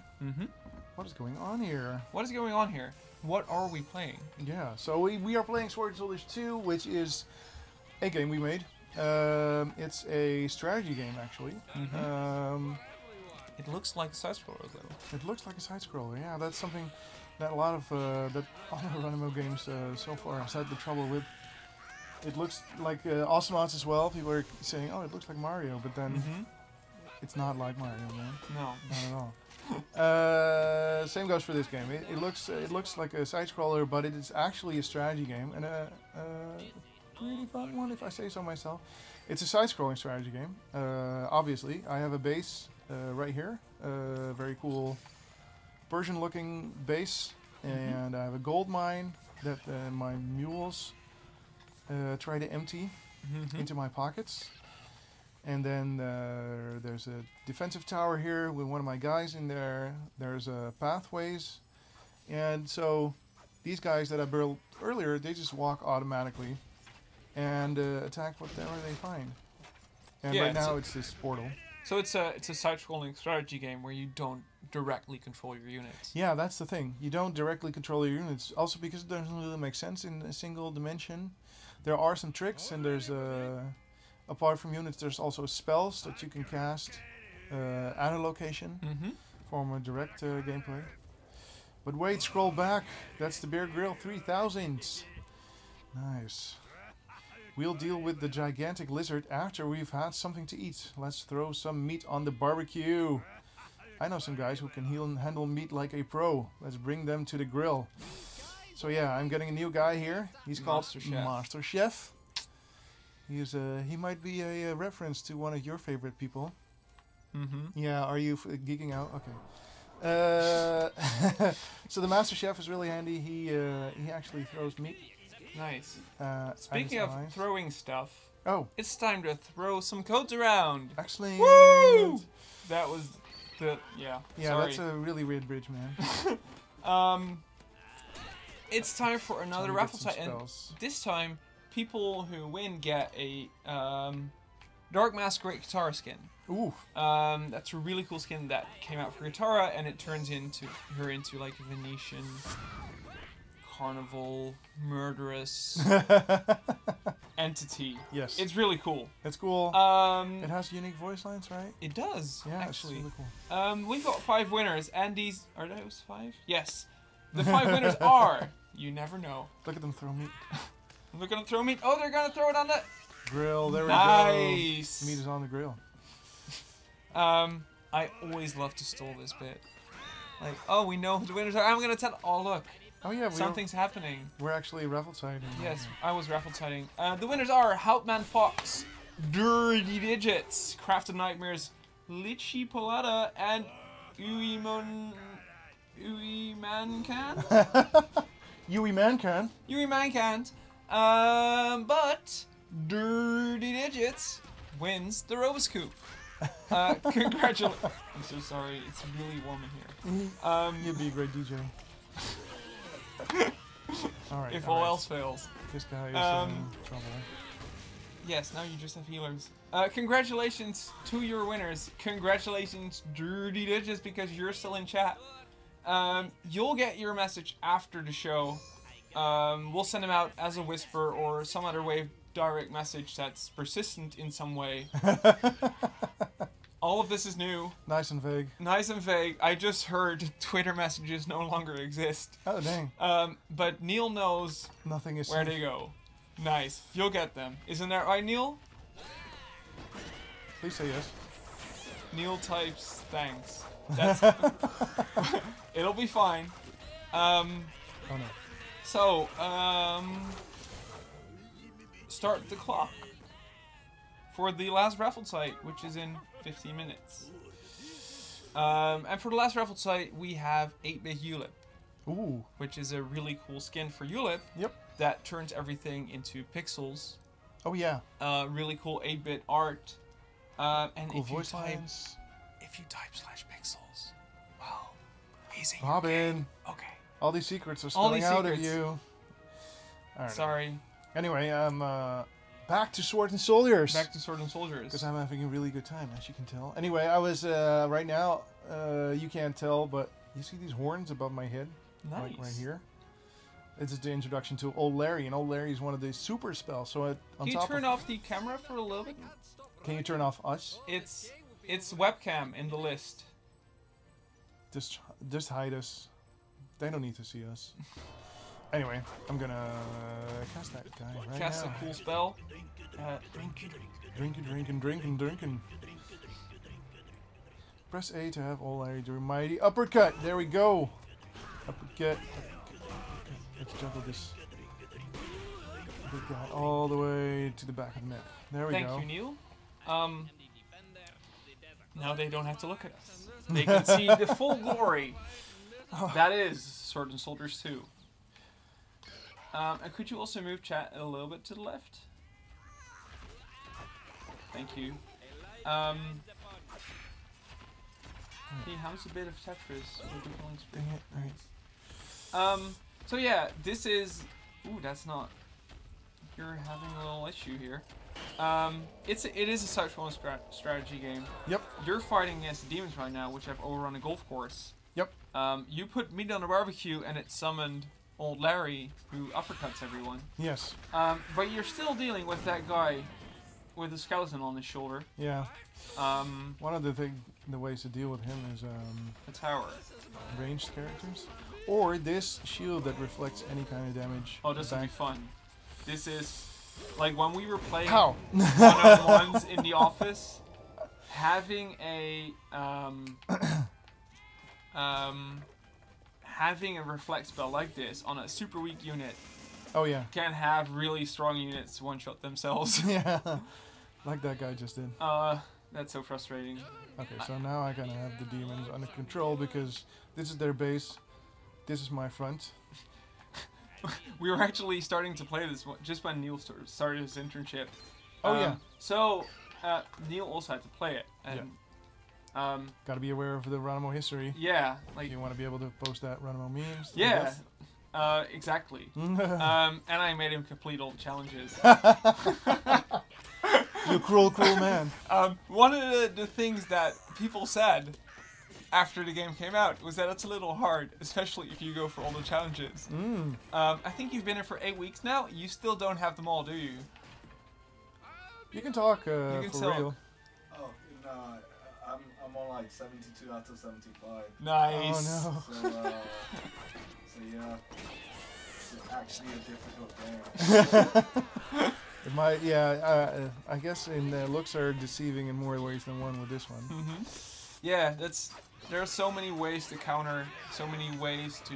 What is going on here? What is going on here? What are we playing? Yeah, so we are playing Sword and Soldiers 2, which is a game we made. It's a strategy game, actually. It looks like a side-scroller, though. It looks like a side-scroller, yeah. That's something that a lot of Ronimo games so far have had the trouble with. It looks like Awesomauts as well. People are saying, oh, it looks like Mario, but then It's not like Mario, man. No. Not at all. Same goes for this game. It looks like a side scroller, but it is actually a strategy game and a pretty fun one, if I say so myself. It's a side scrolling strategy game. Obviously, I have a base right here, very cool Persian looking base, and I have a gold mine that my mules try to empty into my pockets. And then there's a defensive tower here with one of my guys in there. There's pathways. And so these guys that I built earlier, they just walk automatically and attack whatever they find. And Yeah, right now it's this portal. So it's a side-scrolling strategy game where you don't directly control your units. Yeah, that's the thing. You don't directly control your units. Also because it doesn't really make sense in a single dimension. There are some tricks, and there's apart from units, there's also spells that you can cast at a location for more direct gameplay. But wait, scroll back. That's the Bear Grylls 3000. Nice. We'll deal with the gigantic lizard after we've had something to eat. Let's throw some meat on the barbecue. I know some guys who can handle meat like a pro. Let's bring them to the grill. So yeah, I'm getting a new guy here. He's called Master Chef. He might be a reference to one of your favorite people. Yeah, are you geeking out? Okay. So the Master Chef is really handy. He actually throws meat. Nice. Speaking of throwing stuff, it's time to throw some codes around. Excellent. Woo! That was the Yeah, sorry. that's a really weird bridge, man. It's time for another raffle site, and this time people who win get a Dark Masquerade Katara skin. Ooh. That's a really cool skin that came out for Katara, and it turns her into like a Venetian carnival murderous entity. Yes. It's really cool. It's cool. It has unique voice lines, right? It does. Yeah, actually. It's really cool. We've got 5 winners, and these are those 5? Yes. The 5 winners are. You never know. Look at them throw meat. They're gonna throw meat. Oh, they're gonna throw it on the grill. There we go. Nice. Meat is on the grill. I always love to stall this bit. Like, oh, we know who the winners are. I'm gonna tell. Oh, look. Oh yeah, something's happening. We're actually raffle siding. Yes, I was raffle siding. The winners are Houtman Fox, Dirty Digits, Crafted Nightmares, Litchi Polata, and Uwe Mancan. Uwe Mancan. Uwe Mancan. But Dirty Digits wins the Roboscoop. Congratulations. I'm so sorry. It's really warm in here. You'd be a great DJ. Alright. If all else fails. This guy is in trouble. Yes, now you just have healers. Congratulations to your winners. Congratulations, Dirty Digits, because you're still in chat. You'll get your message after the show. We'll send them out as a whisper or some other way of direct message that's persistent in some way. All of this is new. Nice and vague. Nice and vague. I just heard Twitter messages no longer exist. Oh, dang. But Neil knows nothing is where they go. Nice. You'll get them. Isn't that right, Neil? Please say yes. Neil types thanks. That's it'll be fine. Oh no. So, start the clock for the last raffle site, which is in 15 minutes. And for the last raffle site, we have 8-bit Ulip. Ooh. Which is a really cool skin for Ulip. Yep. That turns everything into pixels. Oh yeah. Really cool 8-bit art. And cool if you voice type, lines. if you type /pixels, well, he's in Robin. your game. Okay. All these secrets are spilling out of you. All right. Sorry. Anyway, back to Sword and Soldiers. Back to Sword and Soldiers. Because I'm having a really good time, as you can tell. Anyway, I was right now. You can't tell, but you see these horns above my head, Nice. like right here. This is the introduction to Old Larry, and Old Larry is one of the super spells. So on Can you top turn off the camera for a little bit? Can you turn off us? It's webcam in the list. Just hide us. They don't need to see us. Anyway, I'm gonna cast that guy right Cast now. a cool spell. Drinking. Press A to have all area do a mighty uppercut. There we go. Uppercut. Let's juggle this big guy all the way to the back of the net. There we go. Thank you, Neil. Now they don't have to look at us. They can see the full glory. That is Sword and Soldiers 2. And could you also move chat a little bit to the left? Thank you. He has a bit of Tetris. Dang it. Right. So yeah, this is... Ooh, that's not... You're having a little issue here. It is a side-scrolling strategy game. Yep. You're fighting against the demons right now, which have overrun a golf course. Yep. You put meat on a barbecue, and it summoned old Larry, who uppercuts everyone. Yes. But you're still dealing with that guy with a skeleton on his shoulder. Yeah. One of the ways to deal with him is a tower. Ranged characters, or this shield that reflects any kind of damage. Oh, this would be fun. This is like when we were playing How? one-on-ones in the office. Having a having a reflect spell like this on a super weak unit. Oh yeah. Can have really strong units one-shot themselves. Yeah. Like that guy just did. That's so frustrating. Okay, so now I kind of have the demons under control because this is their base. This is my front. We were actually starting to play this just when Neil started his internship. Oh yeah. So Neil also had to play it, and got to be aware of the Ronimo history. Yeah, like you want to be able to post that Ronimo memes. Yeah, exactly. And I made him complete all the challenges. You cruel man. One of the things that people said after the game came out was that it's a little hard, especially if you go for all the challenges. I think you've been in for 8 weeks now. You still don't have them all, do you? You can talk for real. Oh, no, I'm on like 72 out of 75. Nice. Oh no. So yeah, it's actually a difficult game. It might, I guess looks are deceiving in more ways than one with this one. Yeah, there are so many ways to counter, so many ways to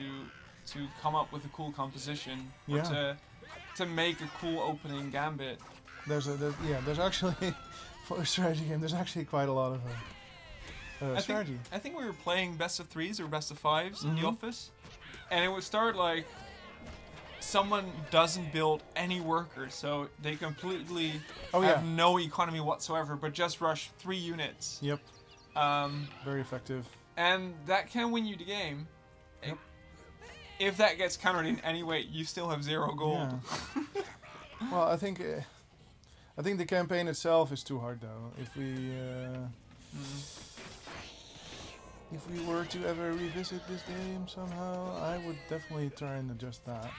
come up with a cool composition, or to make a cool opening gambit. There's actually for a strategy game. There's actually quite a lot of strategy. I think we were playing best of 3s or best of 5s in the office, and it would start like someone doesn't build any workers, so they completely have no economy whatsoever, but just rush 3 units. Yep. Very effective. And that can win you the game. Yep. If that gets countered in any way, you still have 0 gold. Yeah. Well, I think the campaign itself is too hard though. If we were to ever revisit this game somehow, I would definitely try and adjust that,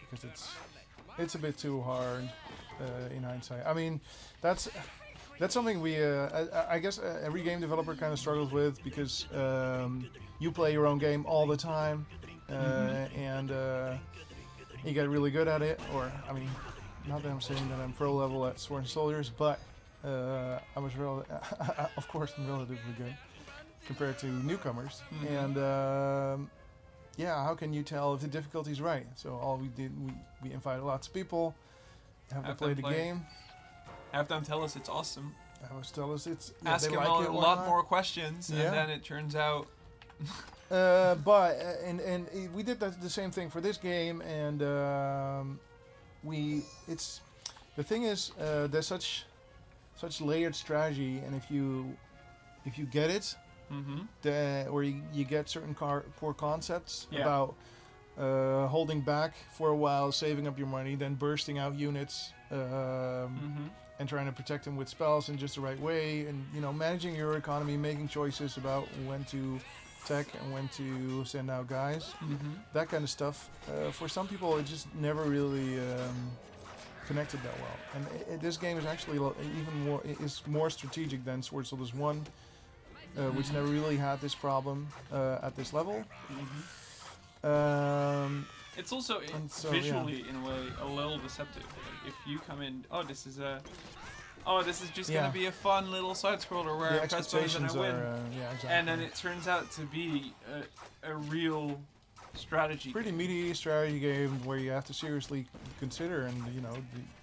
because it's a bit too hard in hindsight. I mean, that's something we I guess every game developer kind of struggles with, because you play your own game all the time, and you get really good at it. Or I mean, not that I'm saying that I'm pro level at Sword and Soldiers, but of course I'm relatively good compared to newcomers. And how can you tell if the difficulty is right? So all we did, we invited lots of people, have them play the game. Have them tell us it's awesome. Tell us it's... Ask them a lot more questions, and then it turns out... and we did the same thing for this game, and the thing is, there's such layered strategy, and if you get it, or you get certain core concepts about holding back for a while, saving up your money, then bursting out units, and trying to protect them with spells in just the right way, and managing your economy, making choices about when to tech and when to send out guys, that kind of stuff. For some people, it just never really connected that well. And this game is actually more strategic than Sword Soldiers 1. Which never really had this problem at this level. It's also visually, in a way, a little deceptive. Like if you come in, this is a oh, this is just Yeah. gonna be a fun little side scroller where The I press buttons and I expectations win. are, yeah, exactly. And then it turns out to be a real strategy pretty game. meaty strategy game where you have to seriously consider, and you know,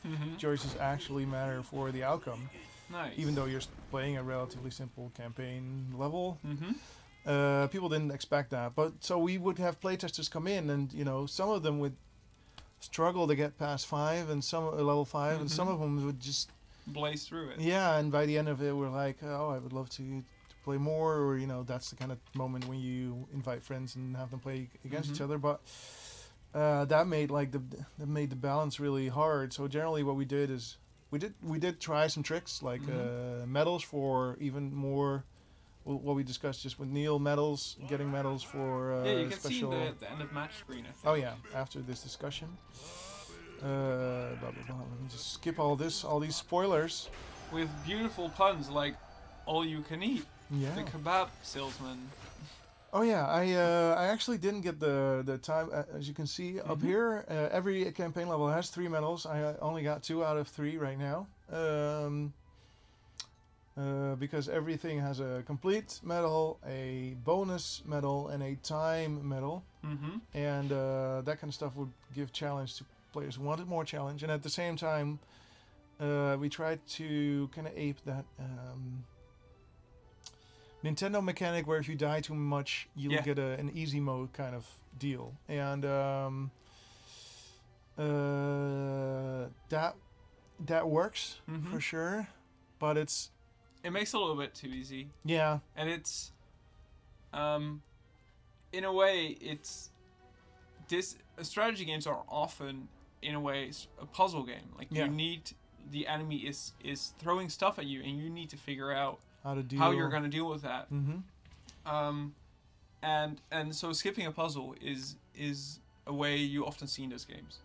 the choices actually matter for the outcome. Nice. Even though you're playing a relatively simple campaign level. Mm-hmm. People didn't expect that, but so we would have playtesters come in, and you know, some of them would struggle to get past 5 and some level 5, and some of them would just blaze through it. yeah. And by the end of it, we're like, oh, I would love to play more, or you know, that's the kind of moment when you invite friends and have them play against each other. But that made like that made the balance really hard. So generally, what we did is we did try some tricks like medals for even more. What we discussed just with Neil, medals, getting medals for yeah, you can special. see the end of match screen, I think. Oh yeah, after this discussion. Blah, blah, blah. Let me just skip all these spoilers. With beautiful puns like all you can eat. Yeah. The kebab salesman. Oh yeah, I actually didn't get the time, as you can see up here. Every campaign level has 3 medals. I only got 2 out of 3 right now. Because everything has a complete medal, a bonus medal, and a time medal. And that kind of stuff would give challenge to players who wanted more challenge. And at the same time, we tried to kind of ape that Nintendo mechanic where if you die too much, you'll get an easy mode kind of deal. And that works for sure, but it makes it a little bit too easy. Yeah. And it's in a way strategy games are often in a way a puzzle game. Like you need the enemy is throwing stuff at you and you need to figure out how you're going to deal with that. And so skipping a puzzle is a way you often see in those games.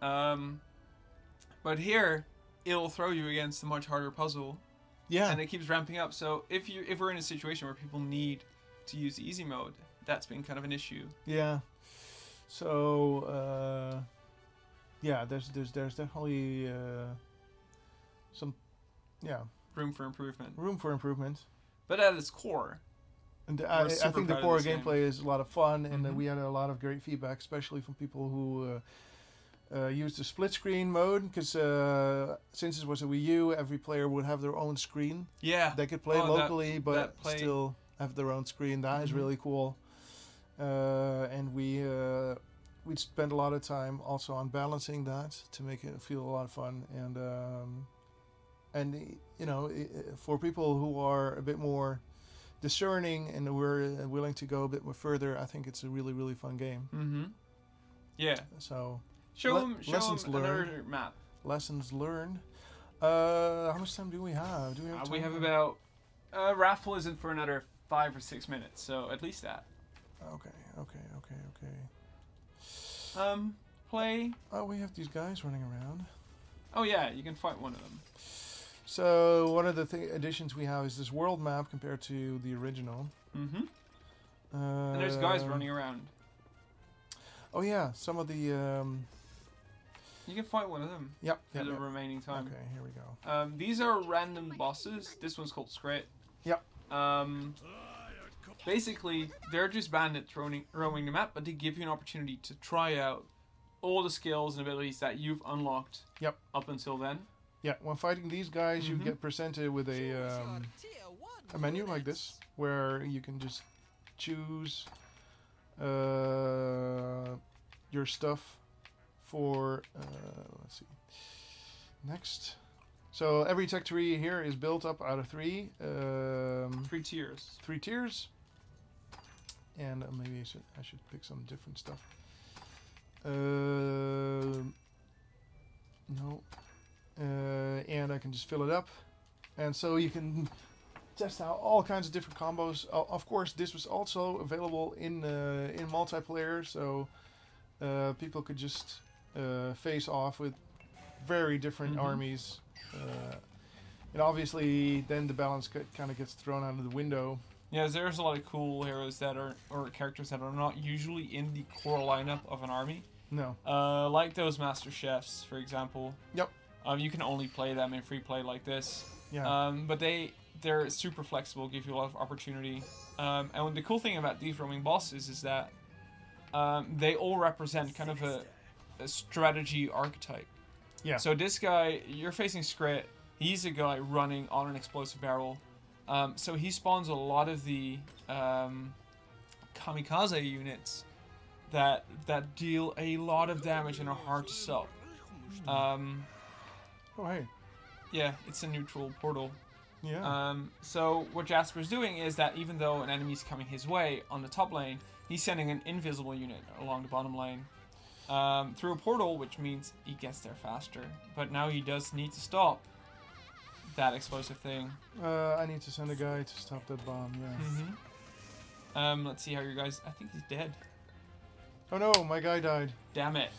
But here it'll throw you against a much harder puzzle. Yeah. And it keeps ramping up. So if we're in a situation where people need to use easy mode, that's been kind of an issue. Yeah. So yeah, there's definitely some room for improvement. Room for improvement. But at its core, and I think the core gameplay is a lot of fun, and we had a lot of great feedback, especially from people who used the split screen mode, because since it was a Wii U, every player would have their own screen. Yeah. They could play locally, but still have their own screen. That is really cool. And we'd spend a lot of time also on balancing that to make it feel a lot of fun. And you know, for people who are a bit more discerning and we're willing to go a bit more further, I think it's a really, really fun game. Yeah. So show them another map. Lessons learned. How much time do we have? Do we have time? We have about raffle isn't for another 5 or 6 minutes, so at least that. Okay. Play. Oh, we have these guys running around. Oh yeah, you can fight one of them. So one of the additions we have is this world map compared to the original. And there's guys running around. Oh yeah, some of the. You can fight one of them. Yep. For the remaining time. Okay, here we go. These are random bosses. This one's called Scrat. Yep. Basically, they're just bandits roaming the map, but they give you an opportunity to try out all the skills and abilities that you've unlocked. Yep. Up until then. Yeah, when fighting these guys, you get presented with a menu like this, where you can just choose your stuff for, let's see, next. So every tech tree here is built up out of 3. 3 tiers. 3 tiers. And maybe I should pick some different stuff. No. And I can just fill it up, and so you can test out all kinds of different combos. Of course, this was also available in multiplayer, so people could just face off with very different armies, and obviously then the balance kind of gets thrown out of the window. Yeah, there's a lot of cool heroes that are or characters that are not usually in the core lineup of an army. No. Like those Master Chefs, for example. Yep. You can only play them in free play like this. Yeah. But they're super flexible, give you a lot of opportunity. And the cool thing about these roaming bosses is that they all represent kind of a strategy archetype. Yeah. So this guy, you're facing Skrit. He's a guy running on an explosive barrel. So he spawns a lot of the kamikaze units that deal a lot of damage and are hard to stop. Oh, hey. Yeah, it's a neutral portal. Yeah. So what Jasper's doing is that even though an enemy's coming his way on the top lane, he's sending an invisible unit along the bottom lane through a portal, which means he gets there faster. But now he does need to stop that explosive thing. I need to send a guy to stop that bomb, yeah. Let's see how your guys... I think he's dead. Oh no, my guy died. Damn it.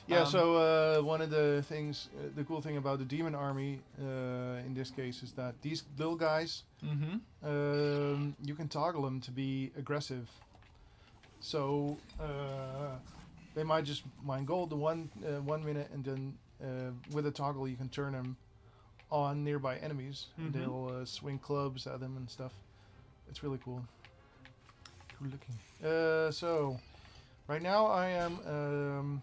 Yeah, so one of the things, the cool thing about the demon army in this case is that these little guys, you can toggle them to be aggressive. So they might just mine gold the 1 minute, and then with a toggle you can turn them on nearby enemies. And they'll swing clubs at them and stuff. It's really cool. Cool looking. So right now I am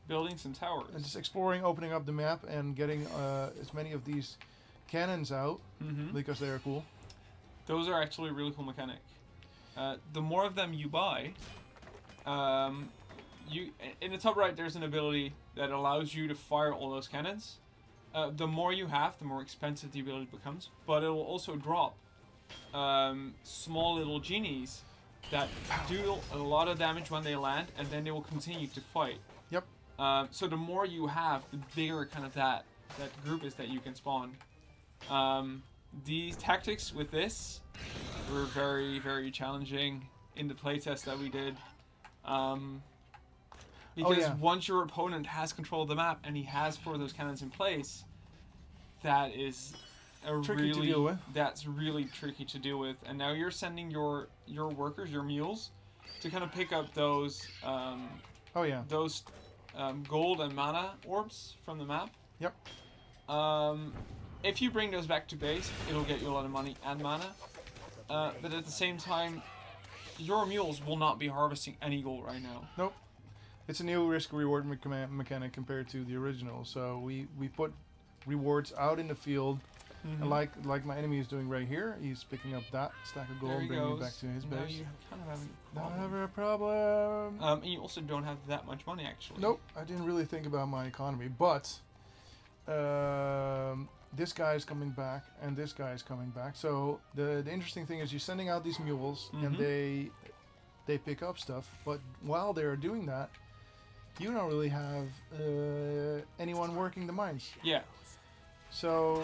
building some towers. and just exploring, opening up the map, and getting as many of these cannons out because they are cool. Those are actually a really cool mechanic. The more of them you buy, you in the top right there's an ability that allows you to fire all those cannons. The more you have, the more expensive the ability becomes, but it will also drop small little genies that do a lot of damage when they land, and then they will continue to fight. Yep. So the more you have, the bigger kind of that group is that you can spawn. These tactics with this were very, very challenging in the playtest that we did. Because once your opponent has control of the map and he has 4 of those cannons in place, that is Tricky to deal with. That's really tricky to deal with. And now you're sending your workers, your mules, to kind of pick up those those gold and mana orbs from the map. Yep. If you bring those back to base, it'll get you a lot of money and mana. But at the same time, your mules will not be harvesting any gold right now. Nope. It's a new risk-reward mechanic compared to the original. So we put rewards out in the field, and like my enemy is doing right here, he's picking up that stack of gold and bringing it back to his base. Now you kind of having a problem. Not having a problem. And you also don't have that much money, actually. Nope, I didn't really think about my economy, but this guy is coming back, and this guy is coming back. So the interesting thing is you're sending out these mules, and they pick up stuff, but while they're doing that, you don't really have anyone working the mines. Yeah. So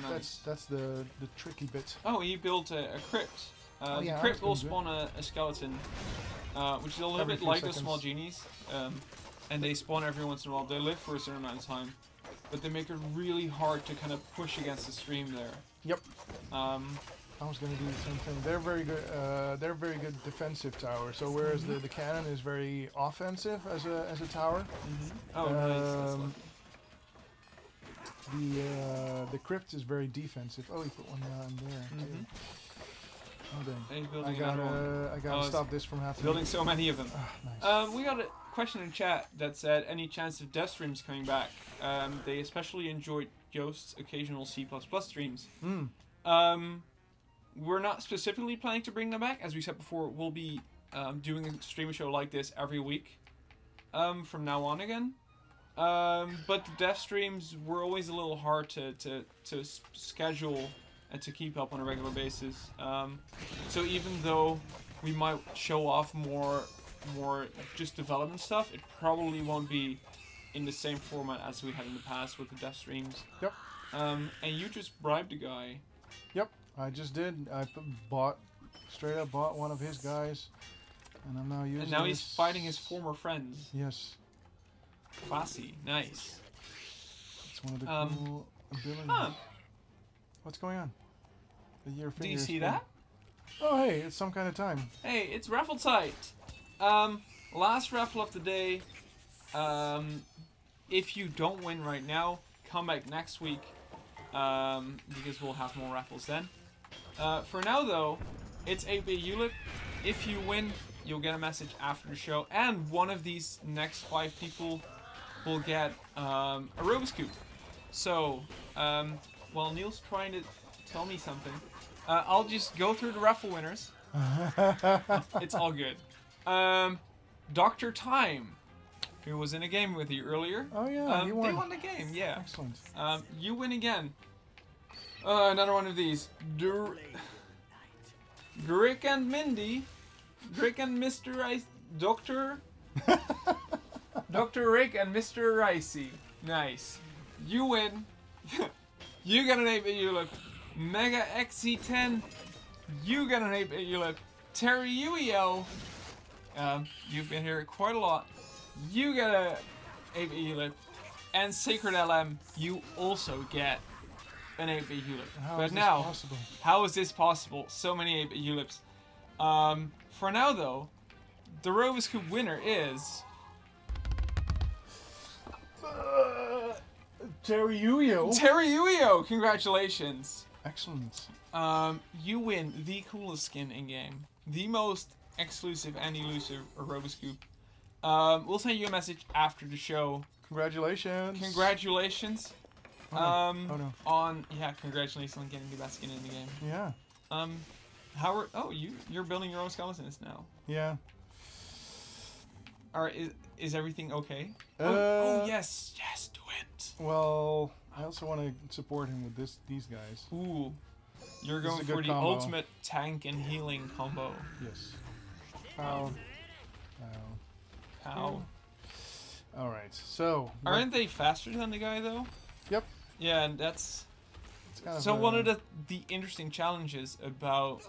nice. that's the tricky bit. Oh, he built a crypt. The crypt will spawn a skeleton, which is a little bit like the small genies, and they spawn every once in a while. They live for a certain amount of time, but they make it really hard to kind of push against the stream there. Yep. I was going to do the same thing. They're very good. They're very good defensive tower. So whereas the cannon is very offensive as a tower. Oh, nice. That's the crypt is very defensive. Oh, he put one down there too. Oh dang! I gotta stop this from happening. Building so many of them. Nice. We got a question in chat that said, any chance of dev streams coming back? They especially enjoyed Ghost's occasional C++ streams. We're not specifically planning to bring them back. As we said before, we'll be doing a stream show like this every week from now on again. But the dev streams were always a little hard to schedule and to keep up on a regular basis. So even though we might show off more just development stuff, it probably won't be in the same format as we had in the past with the dev streams. Yep. And you just bribed a guy. Yep, I just did. I straight up bought one of his guys, and I'm now using. And now he's fighting his former friends. Yes. Classy, nice. It's one of the cool abilities. What's going on? Do you see that? Oh, hey, it's some kind of time. Hey, it's raffle time. Last raffle of the day if you don't win right now, come back next week because we'll have more raffles then. For now though, it's 8-bit ULIP. If you win, you'll get a message after the show, and one of these next 5 people will get a RoboScoop. So, while Neil's trying to tell me something, I'll just go through the raffle winners. It's all good. Dr. Time, who was in a game with you earlier. Oh yeah, you won. They won the game, yeah. Excellent. You win again. Another one of these. Rick and Mindy. Rick and Mr. Rice. Dr. Rick and Mr. Ricey. Nice. You win. You get an 8-bit ULIP. Mega XC10. You get an 8-bit ULIP. Terry Ueo. You've been here quite a lot. You get a 8-bit ULIP. And Sacred LM, you also get an 8-bit ULIP. How but is now, this possible? how is this possible? So many 8-bit ULIPs. For now though, the RoboScoop winner is... Terry Uyo. Terry Ueo! Congratulations! Excellent. You win the coolest skin in game. The most exclusive and elusive RoboScoop. We'll send you a message after the show. Congratulations. Congratulations. Oh no. Congratulations on getting the best skin in the game. Yeah. You're building your own skeletons now. Yeah. Alright, is everything okay? Yes, do it. Well, I also want to support him with these guys. Ooh. You're This is going a for good the combo. ultimate tank and healing combo. Yes. Pow. How? Alright, so... Aren't they faster than the guy though? Yep. Yeah, and that's... It's kind of So one of the interesting challenges about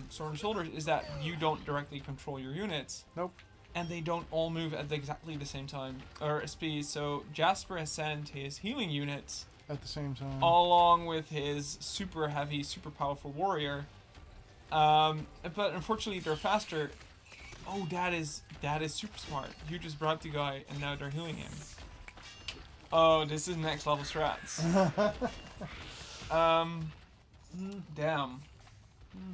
Sword and Soldiers is that you don't directly control your units. Nope. And they don't all move at exactly the same time or speed. So Jasper has sent his healing units at the same time. along with his super heavy, super powerful warrior. But unfortunately, they're faster. Oh, that is super smart. You just bribed the guy, and now they're healing him. Oh, this is next level strats. Damn.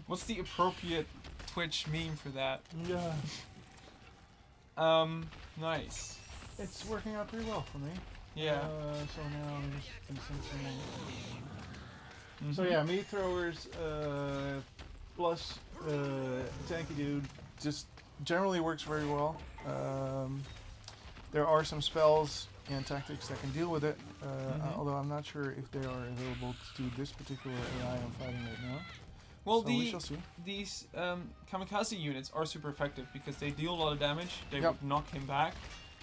What's the appropriate Twitch meme for that? Yeah. Nice. It's working out pretty well for me. Yeah. So now I'm just gonna send some. So yeah, meat throwers plus tanky dude just generally works very well. There are some spells and tactics that can deal with it, although I'm not sure if they are available to this particular AI I'm fighting right now. Well, so we shall see. These kamikaze units are super effective because they deal a lot of damage. They Yep. would knock him back.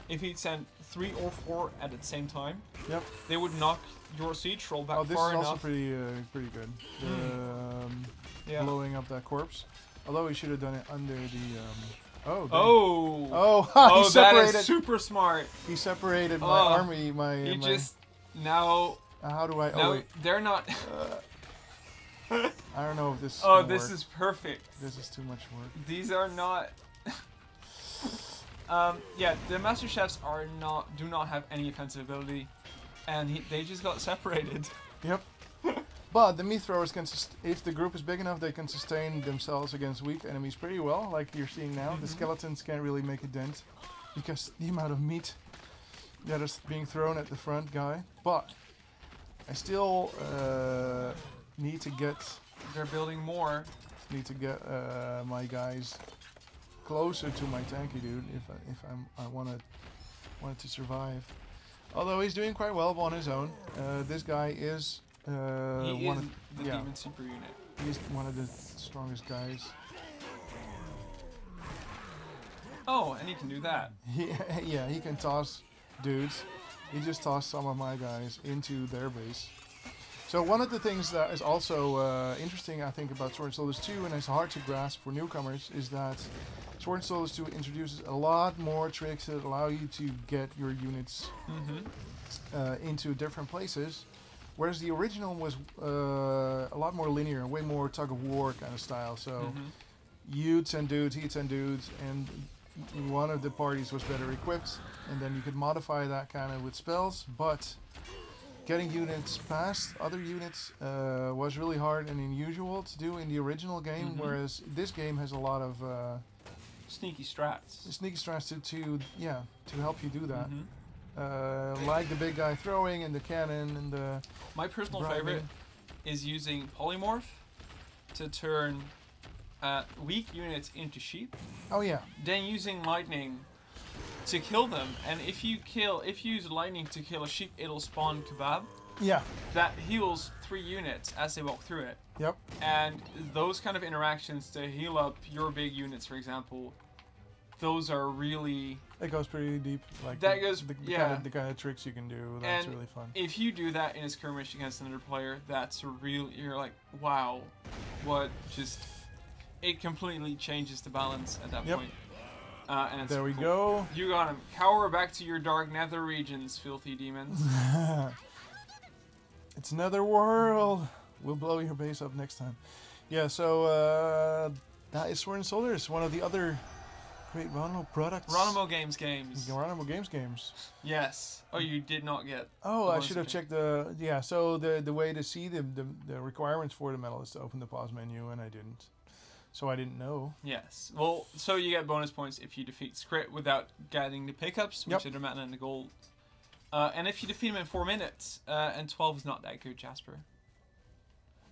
If he'd send 3 or 4 at the same time, Yep. they would knock your siege troll back Oh, this far is also enough. pretty good. Yeah. Blowing up that corpse. Although he should have done it under the. Oh. Oh, he that separated. is super smart. He separated my Oh, army. He just now. How do I? Now Oh wait. they're not. I don't know if this. Is Oh, gonna this work. is perfect. This is too much work. These are not. Yeah, the Master Chefs do not have any offensive ability, and they just got separated. Yep. But the meat throwers can, if the group is big enough, they can sustain themselves against weak enemies pretty well, like you're seeing now. The skeletons can't really make a dent because the amount of meat that is being thrown at the front guy. But I still need to get They're building more. my guys closer to my tanky dude if I wanted to survive. Although he's doing quite well on his own. This guy is. He is one of, the yeah, demon super unit. he's one of the strongest guys. Oh, and he can do that. Yeah, he can toss dudes. He just tossed some of my guys into their base. So one of the things that is also interesting, I think, about Sword and Soldiers 2, and it's hard to grasp for newcomers, is that Sword and Soldiers 2 introduces a lot more tricks that allow you to get your units into different places. Whereas the original was a lot more linear, way more tug of war kind of style. So you'd send dudes, he'd send dudes, and one of the parties was better equipped, and then you could modify that kind of with spells, but getting units past other units was really hard and unusual to do in the original game, whereas this game has a lot of sneaky strats. Sneaky strats to help you do that. Like the big guy throwing and the cannon and the... My personal favorite is using polymorph to turn weak units into sheep. Oh yeah. Then using lightning to kill them, and if you use lightning to kill a sheep, it'll spawn kebab. Yeah. That heals 3 units as they walk through it. Yep. And those kind of interactions to heal up your big units, for example, those are really... It goes pretty deep. Like that the kind of tricks you can do. That's really fun. If you do that in a skirmish against another player, that's a real... You're like, wow, what just... It completely changes the balance at that point. And it's there we cool. go. You got him. Cower back to your dark nether regions, filthy demons. It's another world. We'll blow your base up next time. Yeah, so that is Sword and Soldiers, one of the other great Ronimo products. Ronimo games. Ronimo games. Yes. Oh, you did not get... Oh, I should have checked the... Yeah, so the way to see the requirements for the medal is to open the pause menu, and I didn't. So I didn't know. Yes. Well, so you get bonus points if you defeat Skrit without getting the pickups, which are the mana and the gold. And if you defeat him in 4 minutes, and 12 is not that good, Jasper.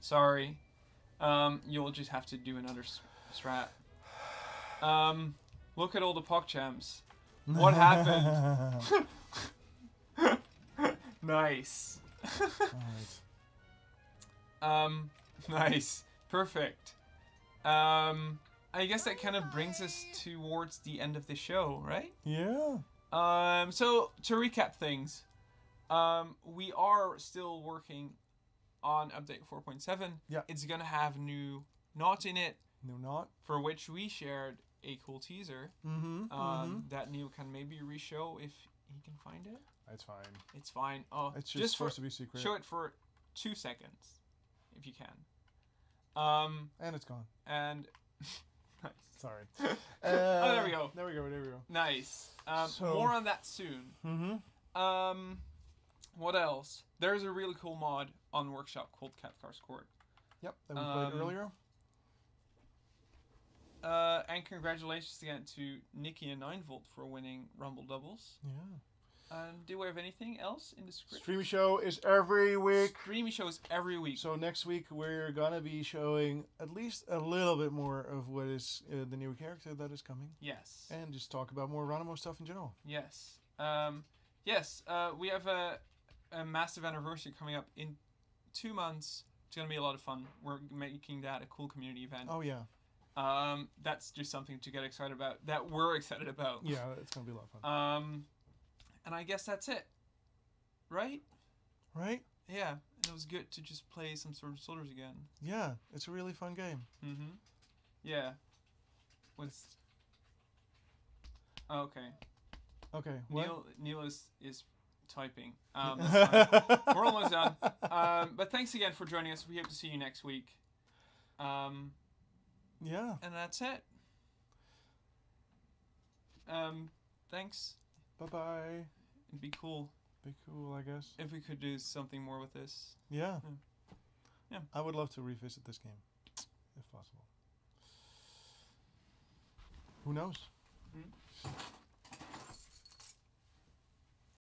Sorry. You'll just have to do another strat. Look at all the PogChamps. What happened? Nice. Nice. Perfect. I guess that kind of brings us towards the end of the show, right? Yeah. So to recap things, we are still working on update 4.7. Yeah. It's gonna have new knot in it. New knot. For which we shared a cool teaser. That Neil can maybe re-show if he can find it. It's fine. It's fine. Oh, it's just supposed to be secret. Show it for 2 seconds, if you can. And it's gone. And nice. Sorry. Oh, there we go. There we go. Nice. More on that soon. What else? There's a really cool mod on Workshop called Cat Cars Court. Yep, that we played earlier. And congratulations again to Nikki and 9volt for winning Rumble Doubles. Yeah. Do we have anything else in the script? Streamisho is every week. Streamisho is every week. So next week we're gonna be showing at least a little bit more of what is the new character that is coming. Yes. And just talk about more Ronimo stuff in general. Yes. We have a massive anniversary coming up in 2 months. It's gonna be a lot of fun. We're making that a cool community event. Oh yeah. That's just something to get excited about. That we're excited about. Yeah, it's gonna be a lot of fun. And I guess that's it. Right? Right? Yeah. It was good to just play some Sword and Soldiers again. Yeah, it's a really fun game. Yeah. Okay. Okay. What? Neil is typing. That's fine. We're almost done. But thanks again for joining us. We hope to see you next week. Yeah. And that's it. Thanks. Bye-bye. It'd be cool. Be cool, I guess. If we could do something more with this. Yeah. Yeah. I would love to revisit this game, if possible. Who knows?